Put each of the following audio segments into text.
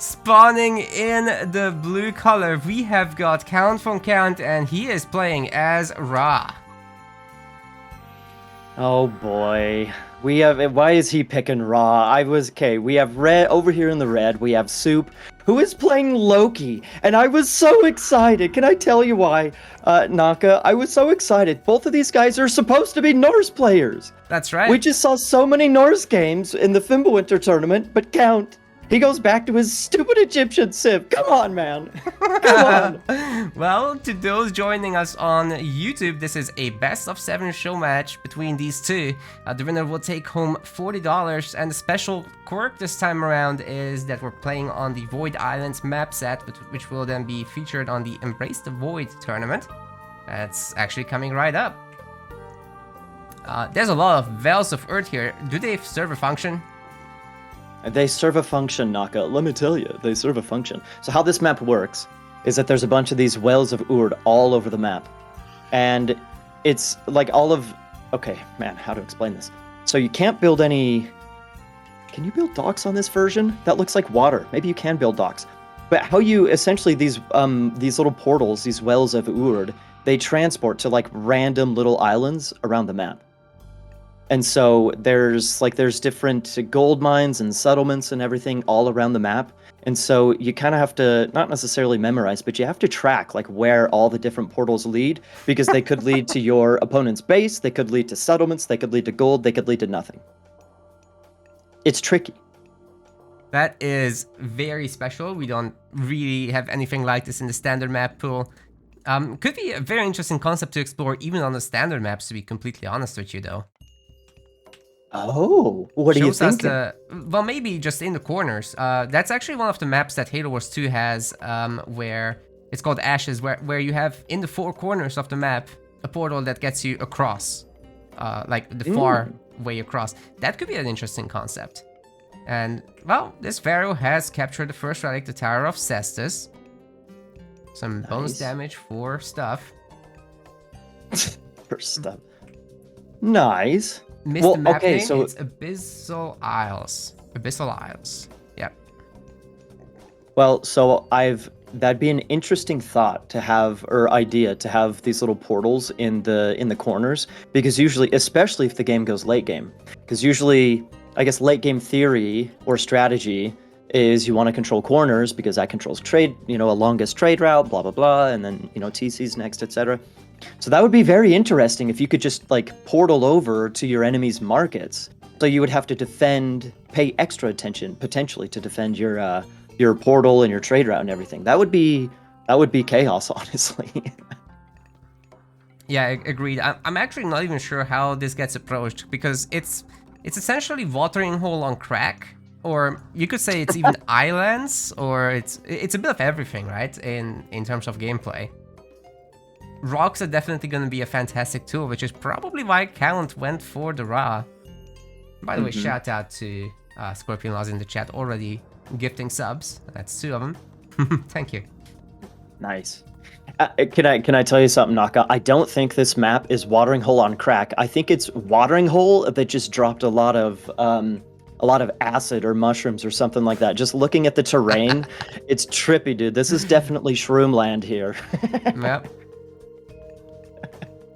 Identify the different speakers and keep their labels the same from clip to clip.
Speaker 1: Spawning in the blue color, we have got CounVonCount, and he is playing as Ra.
Speaker 2: Oh boy. We have. Why is he picking Raw? Okay. We have red over here in the red. We have Soup, who is playing Loki, and I was so excited. Can I tell you why, Naka? I was so excited. Both of these guys are supposed to be Norse players.
Speaker 1: That's right.
Speaker 2: We just saw so many Norse games in the Fimbulwinter tournament, but Count. He goes back to his stupid Egyptian Civ. Come on, man. Come on.
Speaker 1: Well, to those joining us on YouTube, this is a best of 7 show match between these two. The winner will take home $40, and the special quirk this time around is that we're playing on the Void Islands map set, which will then be featured on the Embrace the Void tournament. That's actually coming right up. There's a lot of Veils of Earth here. Do they serve a function?
Speaker 2: They serve a function, Naka. Let me tell you, they serve a function. So how this map works is that there's a bunch of these wells of Urd all over the map. And it's like all of... Okay, man, how to explain this? So you can't build any... Can you build docks on this version? That looks like water. Maybe you can build docks. But how you... Essentially, these little portals, these wells of Urd, they transport to like random little islands around the map. And so there's different gold mines and settlements and everything all around the map. And so you kind of have to not necessarily memorize, but you have to track like where all the different portals lead, because they could lead to your opponent's base, they could lead to settlements, they could lead to gold, they could lead to nothing. It's tricky.
Speaker 1: That is very special. We don't really have anything like this in the standard map pool. Could be a very interesting concept to explore even on the standard maps, to be completely honest with you, though.
Speaker 2: Oh, what do you think?
Speaker 1: Well, maybe just in the corners. That's actually one of the maps that Halo Wars 2 has, where it's called Ashes, where you have in the 4 corners of the map a portal that gets you across, like the far way across. That could be an interesting concept. And, well, this Pharaoh has captured the first relic, the Tower of Cestus. Some bonus damage for stuff.
Speaker 2: For stuff. Nice.
Speaker 1: Missed the map name. So it's Abyssal Isles. Abyssal Isles. Yep.
Speaker 2: Well, so that'd be an interesting thought to have, or idea to have these little portals in the corners, because usually, especially if the game goes late game, because usually, I guess late game theory or strategy is you want to control corners because that controls trade, a longest trade route, blah blah blah, and then TC's next, etc. So that would be very interesting if you could just like portal over to your enemy's markets. So you would have to pay extra attention potentially to defend your portal and your trade route and everything. That would be chaos, honestly.
Speaker 1: Yeah, agreed. I'm actually not even sure how this gets approached, because it's essentially watering hole on crack, or you could say it's even islands, or it's a bit of everything, right? In terms of gameplay. Rocks are definitely going to be a fantastic tool, which is probably why Count went for the Ra. By the way, shout out to Scorpion Laws in the chat, already gifting subs. That's 2 of them. Thank you.
Speaker 2: Nice. Can I tell you something, Naka? I don't think this map is watering hole on crack. I think it's watering hole that just dropped a lot of acid or mushrooms or something like that. Just looking at the terrain, it's trippy, dude. This is definitely shroom land here.
Speaker 1: Yep.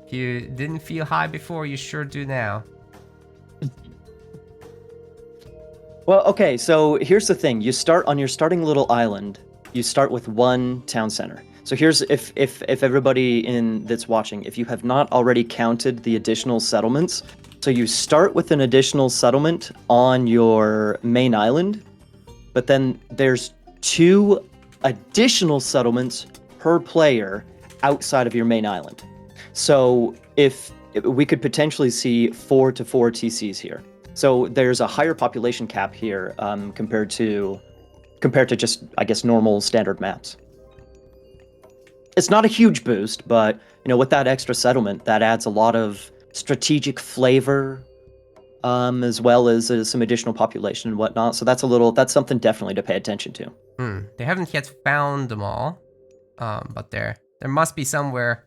Speaker 1: If you didn't feel high before, you sure do now.
Speaker 2: Well, okay, so here's the thing. You start on your starting little island. You start with 1 town center. So here's if everybody that's watching, if you have not already counted the additional settlements, so you start with an additional settlement on your main island, but then there's 2 additional settlements per player outside of your main island. So if we could potentially see 4 to 4 TCs here. So there's a higher population cap here compared to just, I guess, normal standard maps. It's not a huge boost, but with that extra settlement, that adds a lot of strategic flavor, as well as some additional population and whatnot. So that's something definitely to pay attention to.
Speaker 1: They haven't yet found them all, but there must be somewhere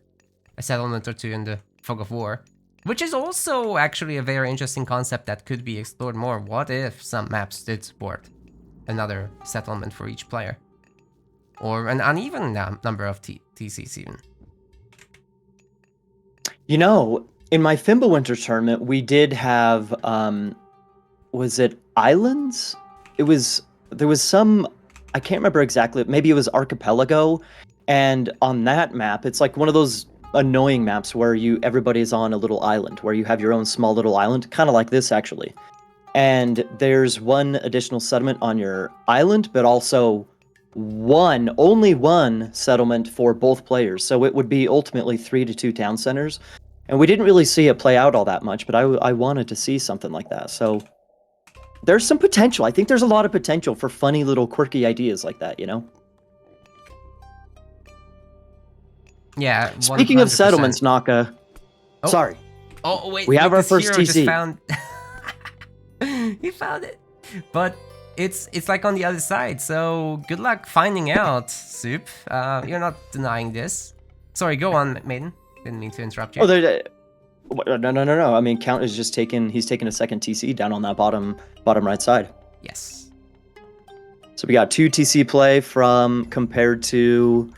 Speaker 1: a settlement or 2 in the Fog of War, which is also actually a very interesting concept that could be explored more. What if some maps did support another settlement for each player. Or an uneven number of TCs even.
Speaker 2: You know, in my Fimbulwinter tournament, we did have, was it islands? There was some, I can't remember exactly, maybe it was Archipelago, and on that map, it's like one of those annoying maps where everybody's on a little island, where you have your own small little island, kind of like this actually. And there's one additional settlement on your island, but also only one settlement for both players. So it would be ultimately 3-2 town centers. And we didn't really see it play out all that much, but I wanted to see something like that. So there's some potential. I think there's a lot of potential for funny little quirky ideas like that, you know?
Speaker 1: Yeah,
Speaker 2: Speaking of
Speaker 1: 100%.
Speaker 2: settlements, Naka.
Speaker 1: Oh.
Speaker 2: Sorry.
Speaker 1: Oh, wait.
Speaker 2: We have our
Speaker 1: this
Speaker 2: first
Speaker 1: hero
Speaker 2: TC.
Speaker 1: Just found... he found it. But it's like on the other side, so good luck finding out, Suppe. You're not denying this. Sorry, go on, Maiden. Didn't mean to interrupt you.
Speaker 2: Oh, no. I mean, Count is just he's taking a second TC down on that bottom right side.
Speaker 1: Yes.
Speaker 2: So we got 2 TC play compared to...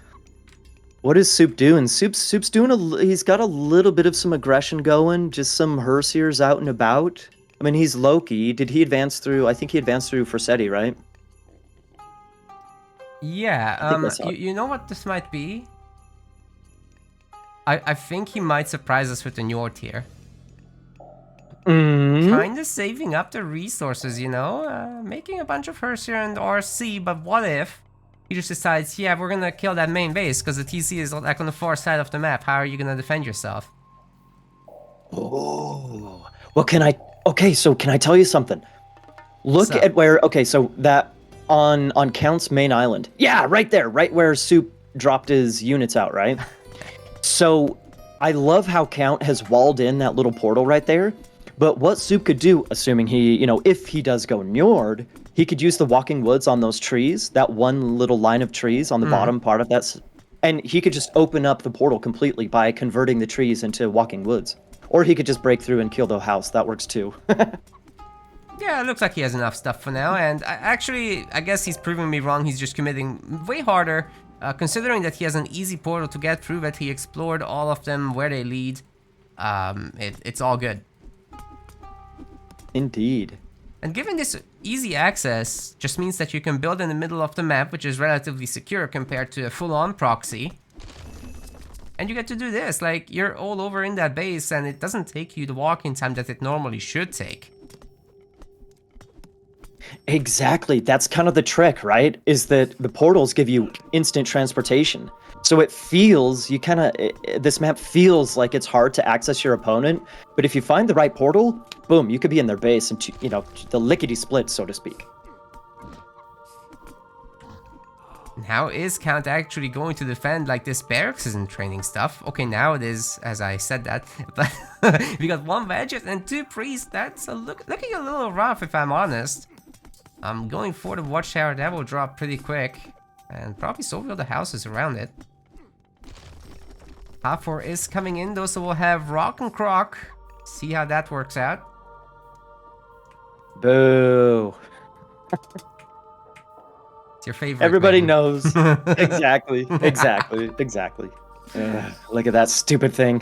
Speaker 2: What is Suppe doing? Suppe's doing he's got a little bit of some aggression going, just some Herseers out and about. I mean, he's Loki. Did he advance through? I think he advanced through Forsetti, right?
Speaker 1: Yeah, you know what this might be? I think he might surprise us with the Njord here. Kinda saving up the resources, you know? Making a bunch of Herseer and RC, but what if he just decides, yeah, we're gonna kill that main base because the TC is like on the far side of the map. How are you gonna defend yourself?
Speaker 2: Oh, well, so can I tell you something? Look at where, so that on Count's main island. Yeah, right there, right where Suppe dropped his units out, right? So I love how Count has walled in that little portal right there. But what Suppe could do, assuming if he does go Njord, he could use the walking woods on those trees, that one little line of trees on the bottom part of that, and he could just open up the portal completely by converting the trees into walking woods. Or he could just break through and kill the house. That works too.
Speaker 1: Yeah, it looks like he has enough stuff for now, and I guess he's proving me wrong. He's just committing way harder, considering that he has an easy portal to get through, that he explored all of them, where they lead. It's all good.
Speaker 2: Indeed.
Speaker 1: And given this easy access, just means that you can build in the middle of the map, which is relatively secure compared to a full-on proxy. And you get to do this, like, you're all over in that base, and it doesn't take you the walking time that it normally should take.
Speaker 2: Exactly. That's kind of the trick, right? Is that the portals give you instant transportation. So it feels, this map feels like it's hard to access your opponent, but if you find the right portal, boom, you could be in their base and, the lickety-split, so to speak.
Speaker 1: How is Count actually going to defend, like, this barracks isn't training stuff? Okay, now it is, as I said that, but we got 1 Veggie and 2 priests. That's looking a little rough, if I'm honest. I'm going for the Watchtower. That will drop pretty quick, and probably so will the houses around it. Half-4 is coming in, though, so we'll have Rock and Croc. See how that works out.
Speaker 2: Boo.
Speaker 1: It's your favorite.
Speaker 2: Everybody knows. Exactly. Look at that stupid thing.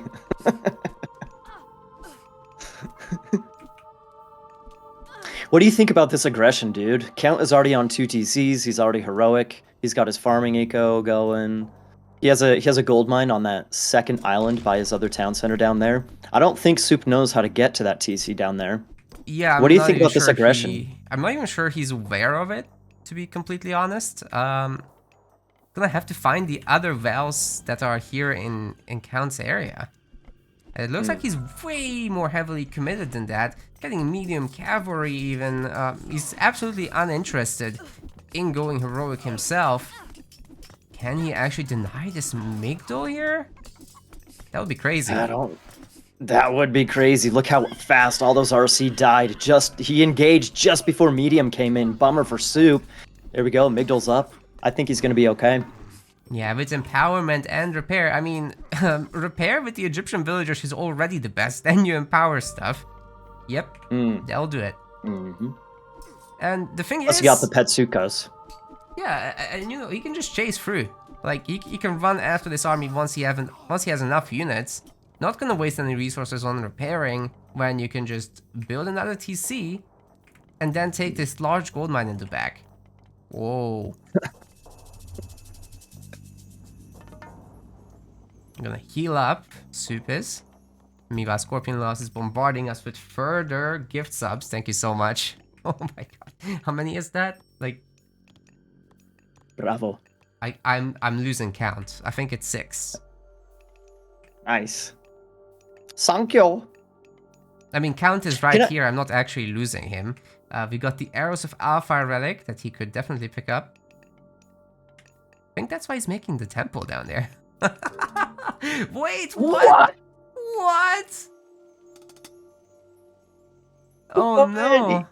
Speaker 2: What do you think about this aggression, dude? Count is already on 2 TCs. He's already heroic. He's got his farming eco going. He has a gold mine on that second island by his other town center down there. I don't think Suppe knows how to get to that TC down there.
Speaker 1: Yeah.
Speaker 2: What do you think about this aggression?
Speaker 1: I'm not even sure he's aware of it, to be completely honest. Gonna have to find the other Vals that are here in Count's area. It looks like he's way more heavily committed than that. Getting medium cavalry even. He's absolutely uninterested in going heroic himself. Can he actually deny this Migdol here? That would be crazy.
Speaker 2: That would be crazy. Look how fast all those RC died. He engaged just before medium came in. Bummer for Suppe. There we go. Migdol's up. I think he's gonna be okay.
Speaker 1: Yeah, with empowerment and repair. I mean, repair with the Egyptian villagers is already the best. Then you empower stuff. Yep, they'll do it. And the thing
Speaker 2: Plus,
Speaker 1: is,
Speaker 2: you got the Petsukas.
Speaker 1: yeah, and you know, he can just chase through. Like he can run after this army once he has enough units. Not gonna waste any resources on repairing when you can just build another TC and then take this large gold mine in the back. Whoa. I'm gonna heal up Suppes. Meanwhile, Scorpion Loss is bombarding us with further gift subs. Thank you so much. Oh my god. How many is that? Like,
Speaker 2: Bravo.
Speaker 1: I'm losing count. I think it's 6.
Speaker 2: Nice. Thank you.
Speaker 1: I mean, count is right here. I'm not actually losing him. We got the Arrows of Alpha relic that he could definitely pick up. I think that's why he's making the temple down there. Wait, what? What? Oh no.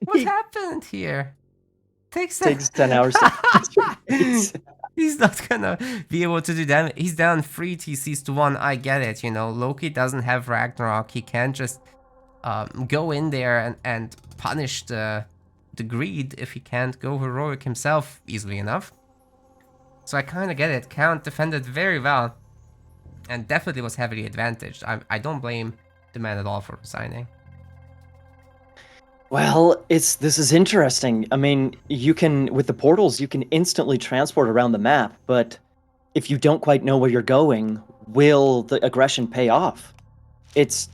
Speaker 1: What happened here? Takes
Speaker 2: 10 hours to
Speaker 1: He's not gonna be able to do damage. He's down 3 TCs to 1. I get it, you know. Loki doesn't have Ragnarok. He can't just go in there and punish the greed if he can't go heroic himself easily enough. So I kind of get it. Count defended very well and definitely was heavily advantaged. I don't blame the man at all for resigning.
Speaker 2: Well, this is interesting. I mean, you can, with the portals, you can instantly transport around the map, but if you don't quite know where you're going, will the aggression pay off? This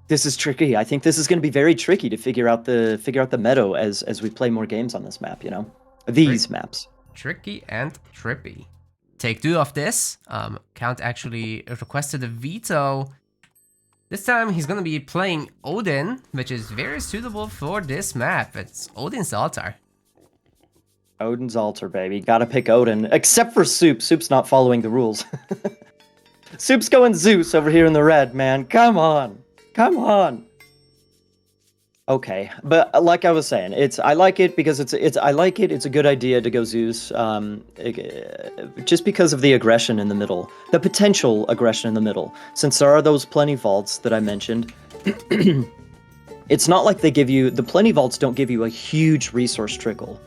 Speaker 2: is tricky. I think this is going to be very tricky to figure out the meadow as we play more games on this map, you know? These maps.
Speaker 1: Tricky and trippy. Take 2 of this. Count actually requested a veto. This time he's gonna be playing Odin, which is very suitable for this map. It's Odin's altar.
Speaker 2: Odin's altar, baby. Gotta pick Odin. Except for Soup. Soup's not following the rules. Soup's going Zeus over here in the red, man. Come on. Come on. Okay, but like I was saying, I like it because it's a good idea to go Zeus, just because of the aggression in the middle, the potential aggression in the middle. Since there are those plenty vaults that I mentioned, it's not like the plenty vaults don't give you a huge resource trickle.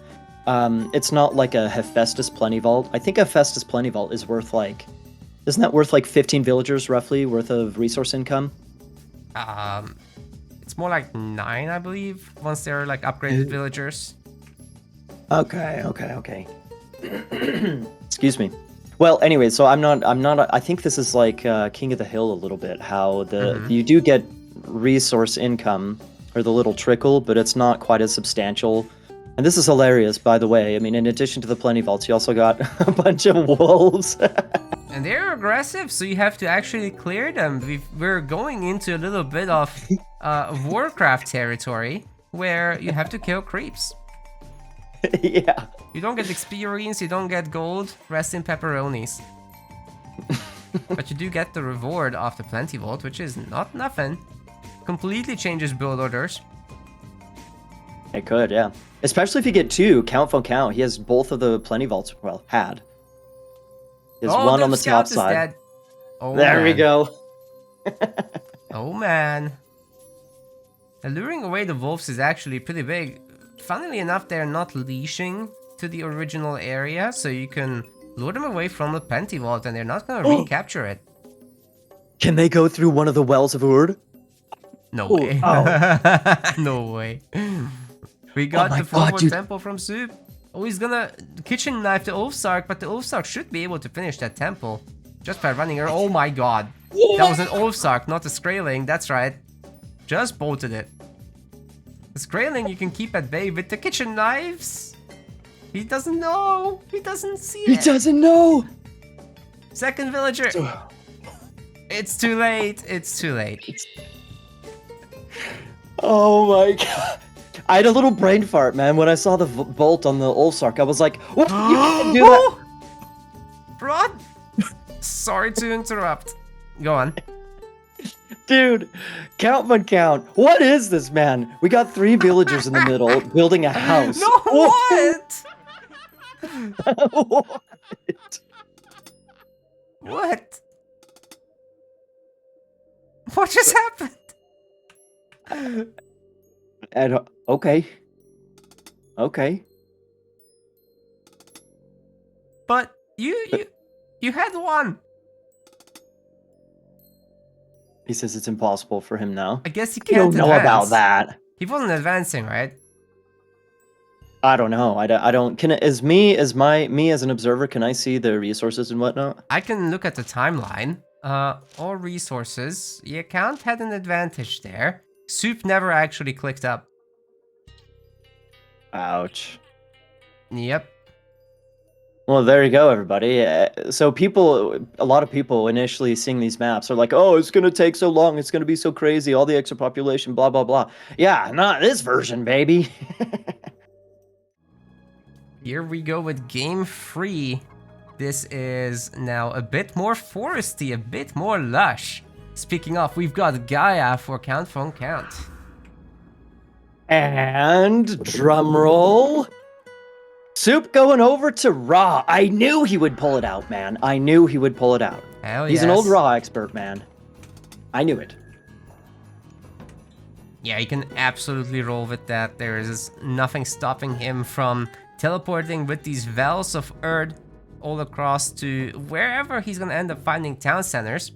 Speaker 2: It's not like a Hephaestus plenty vault. I think a Hephaestus plenty vault is worth isn't that worth like 15 villagers roughly worth of resource income?
Speaker 1: It's more like 9, I believe, once they're like upgraded villagers.
Speaker 2: Okay. Excuse me. Well, anyway, so I think this is like King of the Hill a little bit, how you do get resource income, or the little trickle, but it's not quite as substantial. And this is hilarious, by the way. I mean, in addition to the plenty vaults, you also got a bunch of wolves.
Speaker 1: And they're aggressive, so you have to actually clear them. We're going into a little bit of Warcraft territory, where you have to kill creeps.
Speaker 2: Yeah.
Speaker 1: You don't get experience, you don't get gold, rest in pepperonis. But you do get the reward of the Plenty Vault, which is not nothing. Completely changes build orders.
Speaker 2: It could, yeah. Especially if you get 2, CounVonCount. He has both of the Plenty Vaults, well, had. There's one on the top side.
Speaker 1: Dead. Oh,
Speaker 2: there we go.
Speaker 1: Oh man. Luring away the wolves is actually pretty big. Funnily enough, they're not leashing to the original area, so you can lure them away from the Plenty Vault and they're not gonna recapture it.
Speaker 2: Can they go through one of the wells of Urd?
Speaker 1: No way.
Speaker 2: Oh.
Speaker 1: No way. We got the forward temple from Soup. Oh, he's gonna kitchen knife the Ulfsark, but the Ulfsark should be able to finish that temple just by running her. Oh my god. Yeah. That was an Ulfsark, not a Skraeling. That's right. Just bolted it. The Skraeling you can keep at bay with the kitchen knives. He doesn't know. He doesn't see it.
Speaker 2: He doesn't know.
Speaker 1: Second villager. It's too late. It's too late.
Speaker 2: Oh my god. I had a little brain fart, man, when I saw the bolt on the Ulfsark. I was like, what? You can't do that.
Speaker 1: Rod! Sorry to interrupt. Go on.
Speaker 2: Dude, CounVonCount. What is this, man? We got 3 villagers in the middle building a house.
Speaker 1: No, what?
Speaker 2: What?
Speaker 1: What? What just happened?
Speaker 2: And, okay. Okay.
Speaker 1: But you had one.
Speaker 2: He says it's impossible for him now.
Speaker 1: I guess he
Speaker 2: You
Speaker 1: can't
Speaker 2: don't know about
Speaker 1: advance.
Speaker 2: that.
Speaker 1: He wasn't advancing, right?
Speaker 2: I don't know. I don't. Can it, as me as an observer, can I see the resources and whatnot?
Speaker 1: I can look at the timeline. All resources. The account had an advantage there. Soup never actually clicked up.
Speaker 2: Ouch.
Speaker 1: Yep.
Speaker 2: Well, there you go, everybody. So a lot of people initially seeing these maps are like, "Oh, it's gonna take so long. It's gonna be so crazy. All the extra population, blah blah blah." Yeah, not this version, baby.
Speaker 1: Here we go with game 3. This is now a bit more foresty, a bit more lush. Speaking of, we've got Gaia for CounVonCount.
Speaker 2: And drum roll. Soup going over to Raw. I knew he would pull it out, man. I knew he would pull it out.
Speaker 1: Hell
Speaker 2: He's
Speaker 1: yes.
Speaker 2: an old Raw expert, man. I knew it.
Speaker 1: Yeah, he can absolutely roll with that. There is nothing stopping him from teleporting with these Wells of Earth all across to wherever he's gonna end up finding town centers.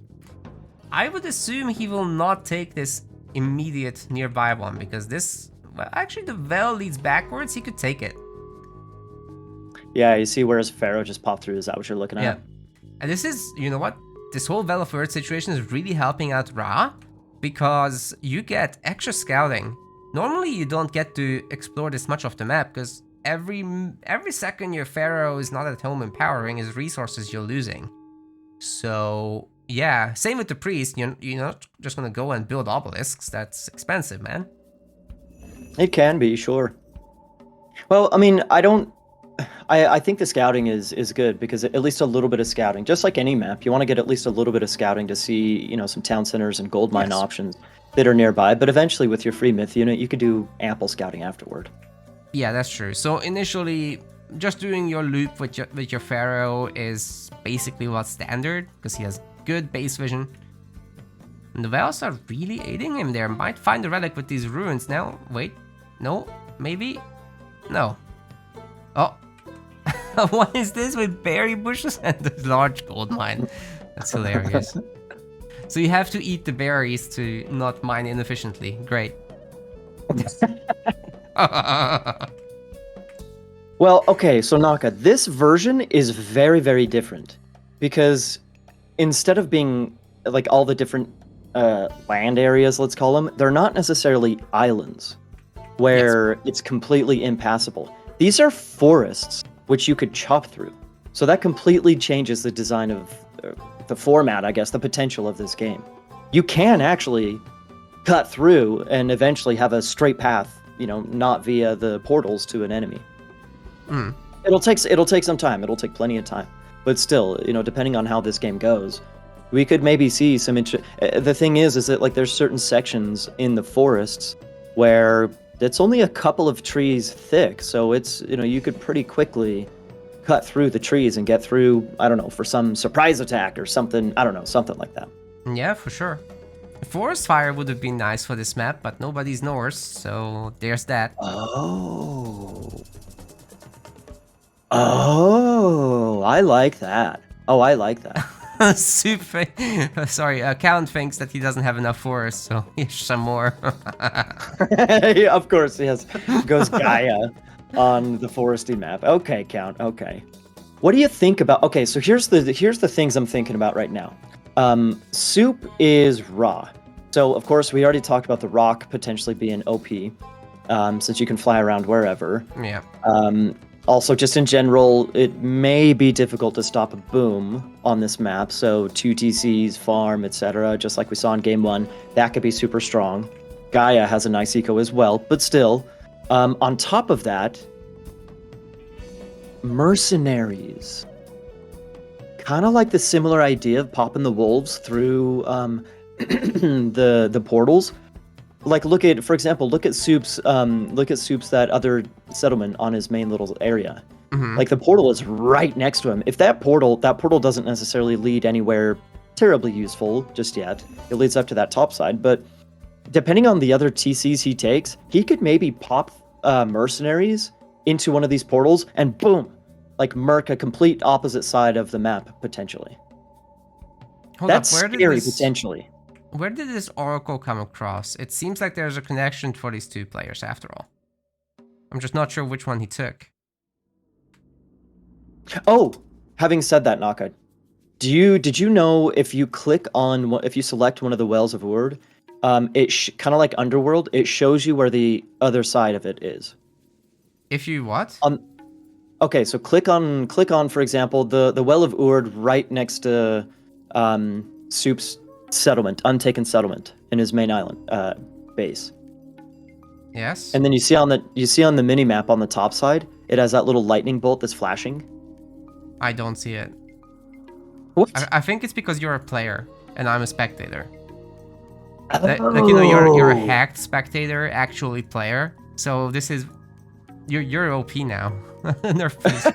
Speaker 1: I would assume he will not take this immediate nearby one because this, well, actually the Well leads backwards. He could take it.
Speaker 2: Yeah, you see where his Pharaoh just popped through. Is that what you're looking at?
Speaker 1: Yeah. And this is, you know what? This whole Well of Earth situation is really helping out Ra because you get extra scouting. Normally you don't get to explore this much of the map because every second your Pharaoh is not at home empowering his resources you're losing. So yeah, same with the priest. You're not just gonna go and build obelisks. That's expensive, man.
Speaker 2: It can be, sure. Well, I mean, I think the scouting is good because at least a little bit of scouting, just like any map, you want to get at least a little bit of scouting to see, some town centers and gold mine options that are nearby. But eventually, with your free myth unit, you could do ample scouting afterward.
Speaker 1: Yeah, that's true. So initially, just doing your loop with your Pharaoh is basically what's standard because he has good base vision. And the Wells are really aiding him there. Might find the relic with these ruins now. Wait, no, maybe, no. Oh, what is this with berry bushes and the large gold mine? That's hilarious. So you have to eat the berries to not mine inefficiently. Great.
Speaker 2: Well, okay, so Naka, this version is very, very different because instead of being like all the different land areas, let's call them, they're not necessarily islands where it's completely impassable. These are forests which you could chop through. So that completely changes the design of the format, I guess, the potential of this game. You can actually cut through and eventually have a straight path, not via the portals to an enemy. It'll take some time. It'll take plenty of time. But still, depending on how this game goes, we could maybe see some the thing is that like there's certain sections in the forests where it's only a couple of trees thick, so it's you could pretty quickly cut through the trees and get through, I don't know, for some surprise attack or something, I don't know, something like that.
Speaker 1: Yeah, for sure. Forest fire would have been nice for this map, but nobody's Norse, so there's that.
Speaker 2: Oh, I like that. Oh, I like that.
Speaker 1: Suppe, sorry, Count thinks that he doesn't have enough forests, so here's some more.
Speaker 2: Yeah, of course, yes. Goes Gaia on the foresty map. Okay, Count. Okay. What do you think about? Okay, so here's the things I'm thinking about right now. Soup is raw. So of course we already talked about the rock potentially being OP, since you can fly around wherever.
Speaker 1: Yeah.
Speaker 2: Also, just in general, it may be difficult to stop a boom on this map. So 2 TCs, farm, etc. Just like we saw in game 1, that could be super strong. Gaia has a nice eco as well, but still, on top of that, mercenaries. Kind of like the similar idea of popping the wolves through the portals. Like look at Soup's that other settlement on his main little area. Mm-hmm. Like the portal is right next to him. If that portal doesn't necessarily lead anywhere terribly useful just yet. It leads up to that top side, but depending on the other TCs he takes, he could maybe pop mercenaries into one of these portals and boom, like murk a complete opposite side of the map potentially.
Speaker 1: Hold
Speaker 2: That's
Speaker 1: up,
Speaker 2: scary potentially.
Speaker 1: where did this oracle come across? It seems like there's a connection for these two players after all. I'm just not sure which one he took.
Speaker 2: Oh, having said that, Naka, did you know if you click on if you select one of the Wells of Ord, it kind of like Underworld, it shows you where the other side of it is.
Speaker 1: If you what?
Speaker 2: Okay, so click on for example the Well of Ord right next to Soup's settlement, untaken settlement in his main island base.
Speaker 1: Yes.
Speaker 2: And then you see on the mini map on the top side, it has that little lightning bolt that's flashing.
Speaker 1: I don't see it.
Speaker 2: What?
Speaker 1: I think it's because you're a player and I'm a spectator.
Speaker 2: Oh.
Speaker 1: Like you know, you're a hacked spectator, actually player. So this is you're OP now. Nerf please.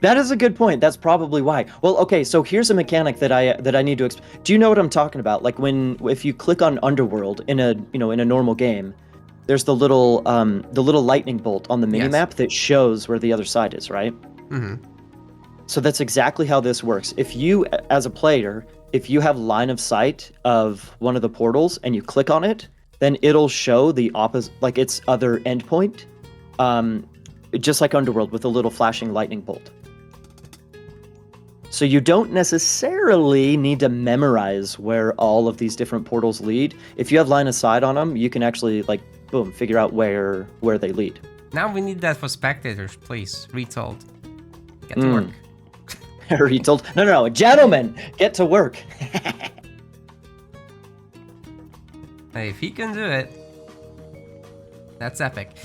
Speaker 2: That is a good point. That's probably why. Well, okay, so here's a mechanic that I need to do you know what I'm talking about? Like if you click on Underworld in a normal game, there's the little lightning bolt on the
Speaker 1: Yes.
Speaker 2: minimap that shows where the other side is, right?
Speaker 1: Mm-hmm.
Speaker 2: So that's exactly how this works. If you, as a player, if you have line of sight of one of the portals and you click on it, then it'll show the opposite, like its other endpoint, just like Underworld with a little flashing lightning bolt. So you don't necessarily need to memorize where all of these different portals lead. If you have line of sight on them, you can actually, like, boom, figure out where they lead.
Speaker 1: Now we need that for spectators, please. Retold. Get to work.
Speaker 2: Retold? No, gentlemen, get to work.
Speaker 1: Hey, if he can do it, that's epic.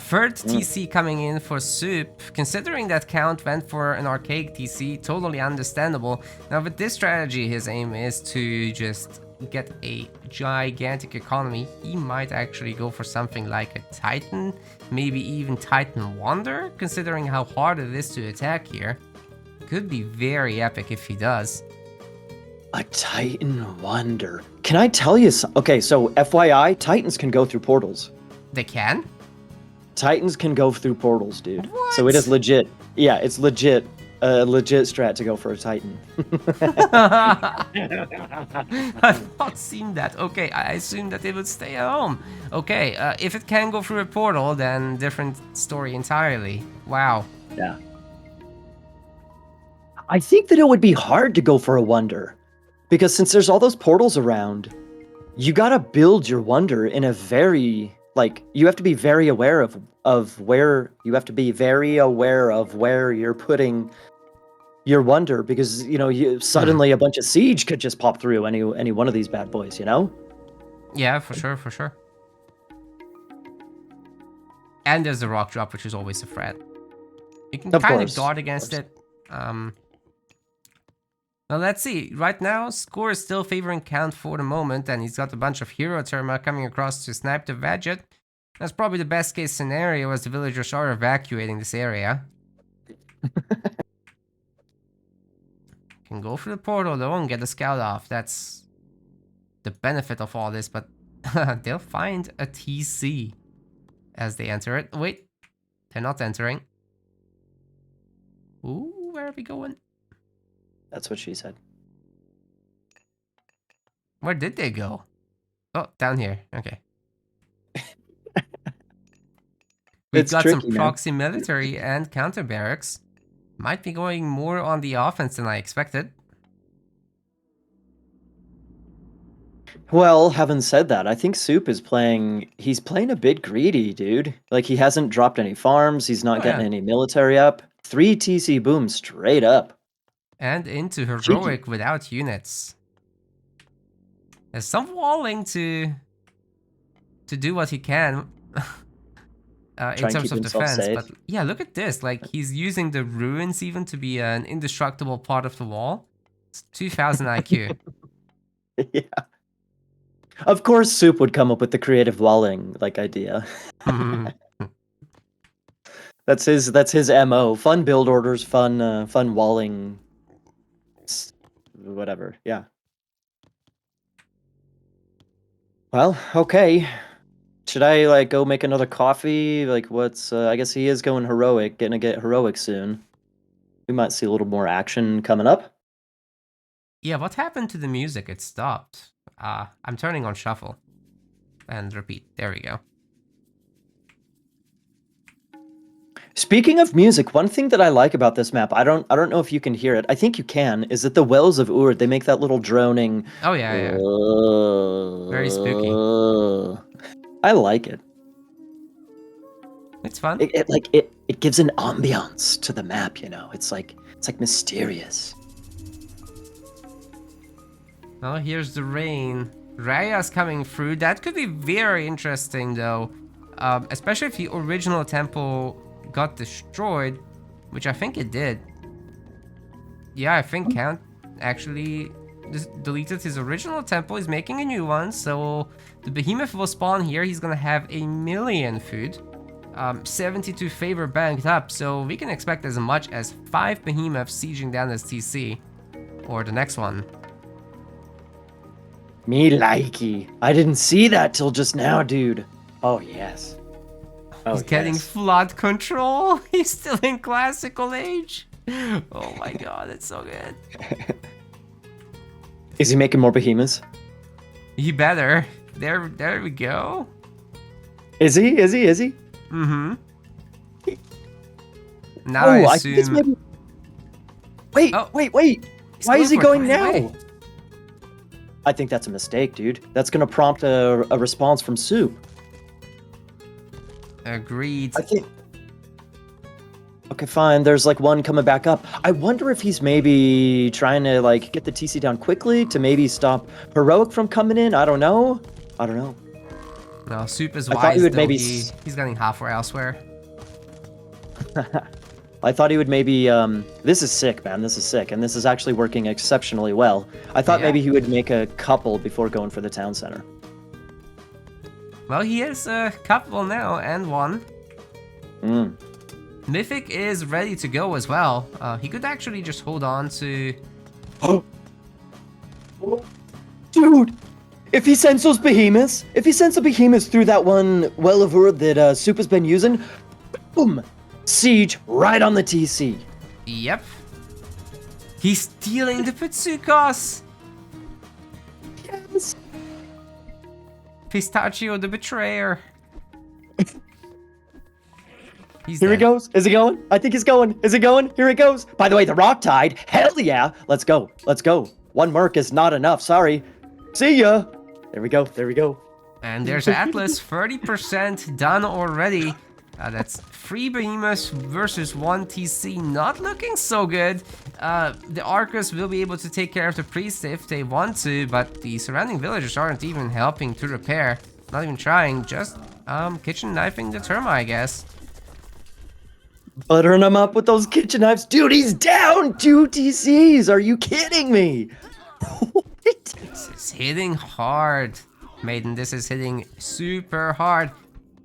Speaker 1: Third TC coming in for Suppe. Considering that Count went for an archaic TC, totally understandable. Now with this strategy, his aim is to just get a gigantic economy. He might actually go for something like a Titan, maybe even Titan Wonder, considering how hard it is to attack here. Could be very epic if he does.
Speaker 2: A Titan Wonder. Can I tell you something? Okay, so FYI, Titans can go through portals.
Speaker 1: They can?
Speaker 2: Titans can go through portals, dude.
Speaker 1: What?
Speaker 2: So it is legit. Yeah, it's legit. A legit strat to go for a Titan.
Speaker 1: I've not seen that. Okay, I assume that it would stay at home. Okay, if it can go through a portal, then different story entirely. Wow.
Speaker 2: Yeah. I think that it would be hard to go for a Wonder. Because since there's all those portals around, you gotta build your Wonder in a very... Like, you have to be very aware of where... You have to be very aware of where you're putting your Wonder, because, you know, suddenly a bunch of siege could just pop through any one of these bad boys, you know?
Speaker 1: Yeah, for sure, for sure. And there's the rock drop, which is always a threat. You can kind of guard against it. Well, let's see. Right now, score is still favoring Count for the moment, and he's got a bunch of hero Therma coming across to snipe the Vadget. That's probably the best case scenario, as the villagers are evacuating this area. Can go through the portal though and get the scout off. That's the benefit of all this, but they'll find a TC as they enter it. Wait, they're not entering. Ooh, where are we going?
Speaker 2: That's what she said.
Speaker 1: Where did they go? Oh, down here. Okay. We've got tricky, some proxy military and counter barracks. Might be going more on the offense than I expected.
Speaker 2: Well, having said that, I think Suppe is he's playing a bit greedy, dude. Like, he hasn't dropped any farms, he's not getting any military up. 3 TC boom straight up.
Speaker 1: And into heroic cheeky. Without units. There's some walling to do what he can in terms of defense. Safe. But yeah, look at this. Like, he's using the ruins even to be an indestructible part of the wall. It's 2000 IQ.
Speaker 2: Yeah. Of course, Suppe would come up with the creative walling like idea. That's his MO. Fun build orders, fun walling, whatever. Yeah. Well, okay. Should I like go make another coffee? Like what's I guess he is going heroic, gonna get heroic soon. We might see a little more action coming up.
Speaker 1: Yeah, what happened to the music? It stopped. I'm turning on shuffle and repeat. There we go.
Speaker 2: Speaking of music, one thing that I like about this map, I don't know if you can hear it. I think you can, is that the wells of Ur, they make that little droning
Speaker 1: Oh yeah, yeah. Very spooky.
Speaker 2: I like it.
Speaker 1: It's fun.
Speaker 2: It gives an ambiance to the map, you know. It's like mysterious.
Speaker 1: Oh, here's the rain. Raya's coming through. That could be very interesting, though. Especially if the original temple got destroyed, which I think it did. Yeah, I think Count actually deleted his original temple. He's making a new one, so the behemoth will spawn here. He's gonna have 1,000,000 food. 72 favor banked up, so we can expect as much as 5 behemoths sieging down this TC. Or the next one.
Speaker 2: Me likey. I didn't see that till just now, dude. Oh, yes. Oh,
Speaker 1: He's getting flood control. He's still in classical age. Oh my god, it's so good.
Speaker 2: Is he making more behemoths?
Speaker 1: He better. There we go.
Speaker 2: Is he? Is he?
Speaker 1: Mm-hmm. Now I
Speaker 2: think it's
Speaker 1: assume...
Speaker 2: maybe... Wait,
Speaker 1: Oh.
Speaker 2: wait. Why is he
Speaker 1: for it
Speaker 2: going
Speaker 1: right
Speaker 2: now?
Speaker 1: away.
Speaker 2: I think that's a mistake, dude. That's gonna prompt a response from Suppe.
Speaker 1: Agreed.
Speaker 2: I think... Okay, fine. There's like one coming back up. I wonder if he's maybe trying to like get the TC down quickly to maybe stop Heroic from coming in. I don't know.
Speaker 1: No, Soup is
Speaker 2: I thought
Speaker 1: wise,
Speaker 2: he would
Speaker 1: though.
Speaker 2: maybe
Speaker 1: He's getting halfway elsewhere.
Speaker 2: I thought he would maybe, this is sick, man, this is sick, and this is actually working exceptionally well. I thought
Speaker 1: Yeah.
Speaker 2: maybe he would make a couple before going for the town center.
Speaker 1: Well, he is a couple now, and one. Mythic is ready to go as well. He could actually just hold on to...
Speaker 2: Dude! If he sends those behemoths, if he sends the behemoths through that one well of Ur that Suppe has been using, boom! Siege right on the TC.
Speaker 1: Yep. He's stealing the Pitsukos!
Speaker 2: Yes!
Speaker 1: Pistachio the betrayer. He's
Speaker 2: Here he
Speaker 1: dead.
Speaker 2: goes. Is he going? I think he's going. Is he going? Here he goes. By the way, the rock tide. Hell yeah. Let's go. Let's go. One merc is not enough. Sorry. See ya. There we go. There we go.
Speaker 1: And there's Atlas, 30% done already. That's 3 behemoths versus 1 TC. Not looking so good. The Arcus will be able to take care of the priest if they want to, but the surrounding villagers aren't even helping to repair. Not even trying, just kitchen knifing the Terma, I guess.
Speaker 2: Buttering him up with those kitchen knives. Dude, he's down 2 TCs. Are you kidding me?
Speaker 1: This is hitting hard, Maiden. This is hitting super hard.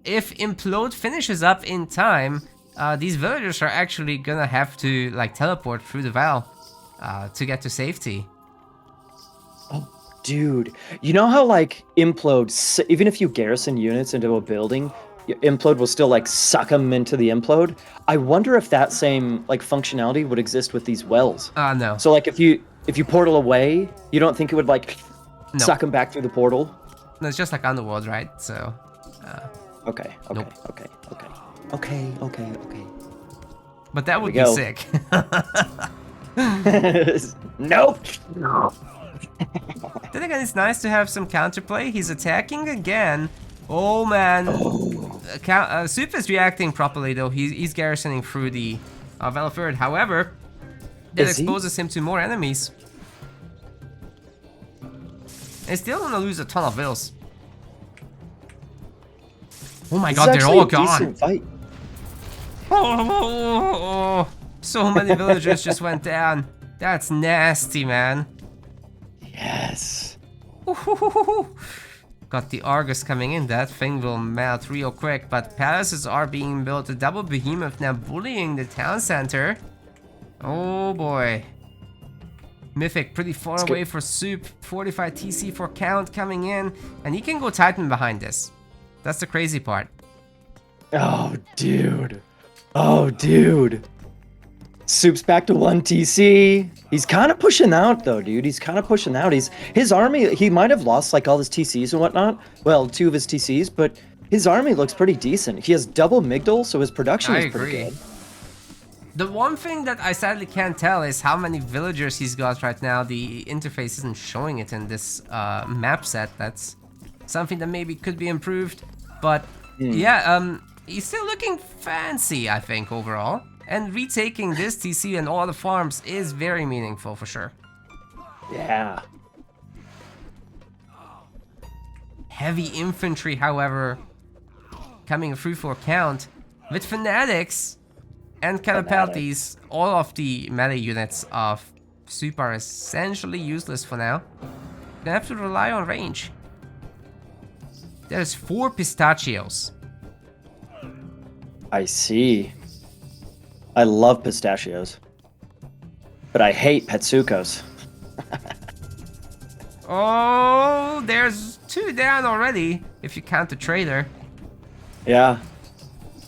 Speaker 1: If Implode finishes up in time, these villagers are actually gonna have to like teleport through the Val to get to safety.
Speaker 2: Oh, dude. You know how like Implode, even if you garrison units into a building, Implode will still like suck them into the Implode? I wonder if that same like functionality would exist with these wells.
Speaker 1: No.
Speaker 2: So like if you portal away, you don't think it would like suck them back through the portal?
Speaker 1: No, it's just like Underworld, right? So.
Speaker 2: Okay.
Speaker 1: Nope.
Speaker 2: Okay.
Speaker 1: But that would
Speaker 2: we
Speaker 1: be
Speaker 2: go.
Speaker 1: sick.
Speaker 2: Nope.
Speaker 1: Then again, it's nice to have some counterplay. He's attacking again. Oh man. Suppe is reacting properly though. He's garrisoning through the Val of Erd. However, that exposes him to more enemies. And still gonna lose a ton of vills. Oh my god, they're all gone.
Speaker 2: Fight.
Speaker 1: Oh, so many villagers just went down. That's nasty, man.
Speaker 2: Yes.
Speaker 1: Got the Argus coming in. That thing will melt real quick. But palaces are being built. A double behemoth now bullying the town center. Oh boy. Mythic pretty far away for Suppe. 45 TC for Count coming in. And he can go Titan behind this. That's the crazy part.
Speaker 2: Oh, dude. Oh, dude. Soup's back to 1 TC. He's kind of pushing out, though, dude. He's kind of pushing out. His army, he might have lost, like, all his TCs and whatnot. Well, 2 of his TCs, but his army looks pretty decent. He has double Migdal, so his production
Speaker 1: I
Speaker 2: is pretty
Speaker 1: agree.
Speaker 2: good.
Speaker 1: The one thing that I sadly can't tell is how many villagers he's got right now. The interface isn't showing it in this map set. That's something that maybe could be improved. But yeah, he's still looking fancy, I think, overall. And retaking this TC and all the farms is very meaningful for sure.
Speaker 2: Yeah.
Speaker 1: Heavy infantry, however, coming through for count. With fanatics and catapulties, all of the melee units of Suppe are essentially useless for now. Gonna have to rely on range. There's 4 pistachios.
Speaker 2: I see. I love pistachios. But I hate Petsukos.
Speaker 1: Oh, there's 2 down already, if you count the trader.
Speaker 2: Yeah.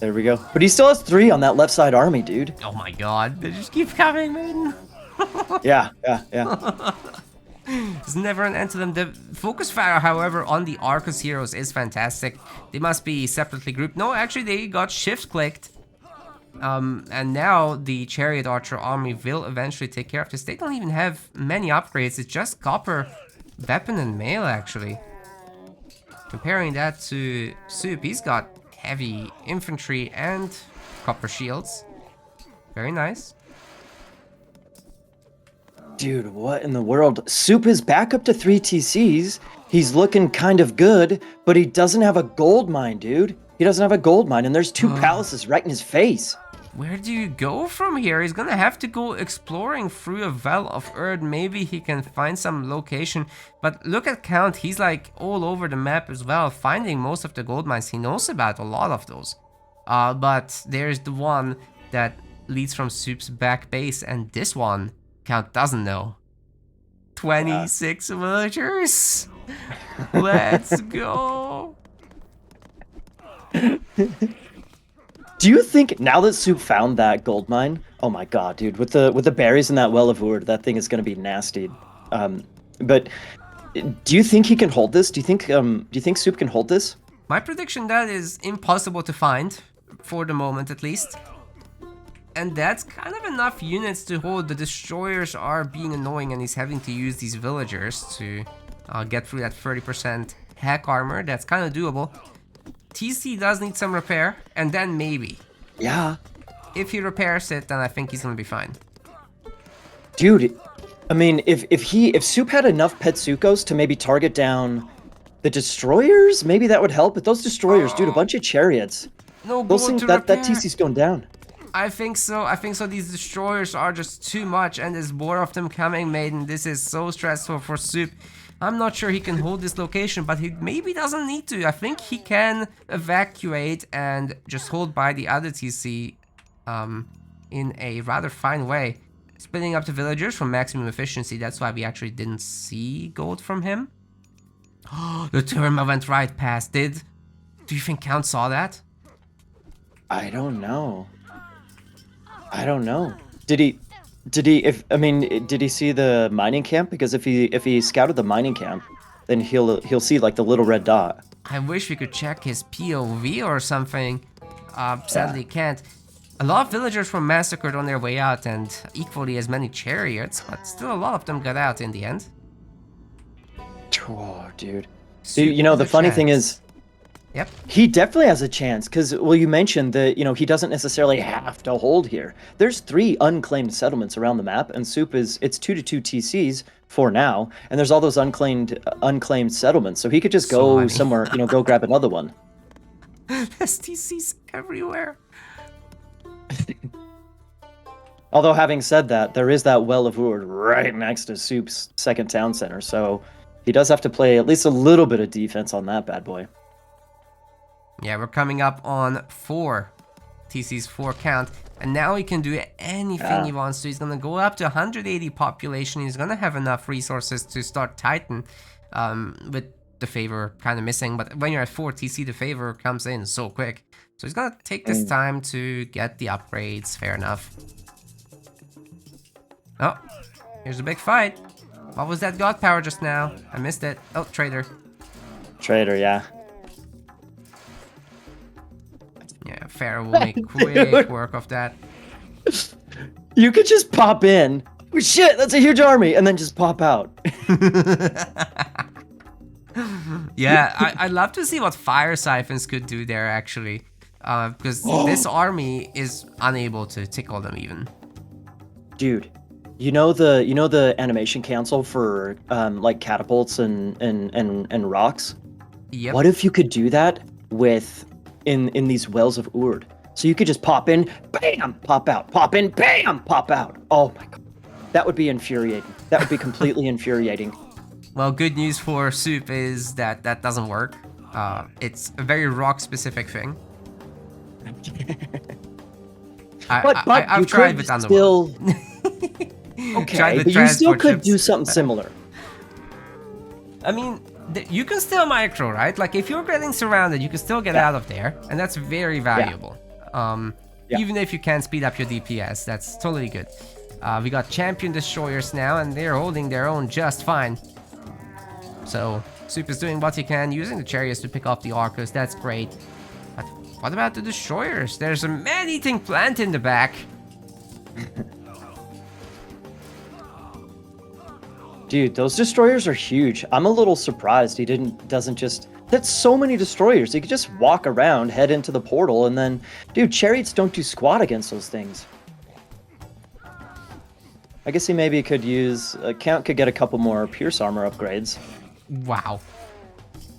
Speaker 2: There we go. But he still has 3 on that left side army, dude.
Speaker 1: Oh my god, they just keep coming, man.
Speaker 2: Yeah.
Speaker 1: There's never an end to them. The focus fire, however, on the Arcus heroes is fantastic. They must be separately grouped. No, actually, they got shift clicked. And now the Chariot Archer army will eventually take care of this. They don't even have many upgrades. It's just copper, weapon, and mail, actually. Comparing that to Suppe, he's got heavy infantry and copper shields. Very nice.
Speaker 2: Dude, what in the world? Suppe is back up to 3 TCs. He's looking kind of good, but he doesn't have a gold mine, dude. He doesn't have a gold mine, and there's 2 palaces right in his face.
Speaker 1: Where do you go from here? He's gonna have to go exploring through a Well of Earth. Maybe he can find some location. But look at Count, he's like all over the map as well, finding most of the gold mines. He knows about a lot of those. But there's the one that leads from Suppe's back base, and this one Count doesn't know. 26 villagers. Let's go.
Speaker 2: Do you think now that Suppe found that gold mine? Oh my god, dude! With the berries in that Well of Ur, that thing is gonna be nasty. But do you think he can hold this? Do you think Suppe can hold this?
Speaker 1: My prediction that is impossible to find for the moment, at least. And that's kind of enough units to hold. The destroyers are being annoying, and he's having to use these villagers to get through that 30% hack armor. That's kind of doable. TC does need some repair, and then maybe.
Speaker 2: Yeah.
Speaker 1: If he repairs it, then I think he's gonna be fine.
Speaker 2: Dude, I mean, if Suppe had enough Petsukos to maybe target down the destroyers, maybe that would help. But those destroyers, dude, a bunch of chariots.
Speaker 1: No
Speaker 2: Those
Speaker 1: gold
Speaker 2: things,
Speaker 1: to
Speaker 2: that
Speaker 1: repair.
Speaker 2: TC's going down.
Speaker 1: I think so. These destroyers are just too much, and there's more of them coming, Maiden. This is so stressful for Suppe. I'm not sure he can hold this location, but he maybe doesn't need to. I think he can evacuate and just hold by the other TC in a rather fine way. Splitting up the villagers for maximum efficiency. That's why we actually didn't see gold from him. The Terma went right past. Do you think Count saw that?
Speaker 2: I don't know. Did he did he see the mining camp? Because if he scouted the mining camp, then he'll see like the little red dot.
Speaker 1: I wish we could check his POV or something. Sadly can't. A lot of villagers were massacred on their way out, and equally as many chariots, but still a lot of them got out in the end.
Speaker 2: Oh, dude. You know, the funny thing is,
Speaker 1: yep,
Speaker 2: he definitely has a chance, because, well, you mentioned that, you know, he doesn't necessarily have to hold here. There's 3 unclaimed settlements around the map, and Suppe it's 2-2 TCs for now, and there's all those unclaimed settlements, so he could just go somewhere, you know, go grab another one.
Speaker 1: There's TCs everywhere.
Speaker 2: Although, having said that, there is that Well of Ur right next to Suppe's second town center, so he does have to play at least a little bit of defense on that bad boy.
Speaker 1: Yeah, we're coming up on 4 TC's 4 count, and now he can do anything he wants to. He's gonna go up to 180 population. He's gonna have enough resources to start Titan with the favor kind of missing, but when you're at 4 TC, the favor comes in so quick. So he's gonna take this time to get the upgrades, fair enough. Oh, here's a big fight. What was that god power just now? I missed it. Oh, traitor.
Speaker 2: Traitor, yeah.
Speaker 1: Yeah, Pharaoh will make quick work of that.
Speaker 2: You could just pop in. Oh, shit, that's a huge army, and then just pop out.
Speaker 1: Yeah, I'd love to see what fire siphons could do there actually, because this army is unable to tickle them even.
Speaker 2: Dude, you know the animation cancel for like catapults and rocks?
Speaker 1: Yep.
Speaker 2: What if you could do that with in these wells of Urd? So you could just pop in, bam, pop out, pop in, bam, pop out. Oh my god. That would be infuriating. That would be completely infuriating.
Speaker 1: Well, good news for Suppe is that that doesn't work. It's a very rock-specific thing. I've tried with Underworld.
Speaker 2: Okay, but you still could do something similar.
Speaker 1: I mean, you can still micro, right? Like, if you're getting surrounded, you can still get out of there, and that's very valuable. Even if you can't speed up your DPS, that's totally good. We got champion destroyers now, and they're holding their own just fine. So, Suppe is doing what he can, using the chariots to pick off the Arcos, that's great. But what about the destroyers? There's a man-eating plant in the back.
Speaker 2: Dude, those destroyers are huge. I'm a little surprised he doesn't just... That's so many destroyers. He could just walk around, head into the portal, and then... Dude, chariots don't do squat against those things. I guess he maybe could use... Count could get a couple more Pierce armor upgrades.
Speaker 1: Wow.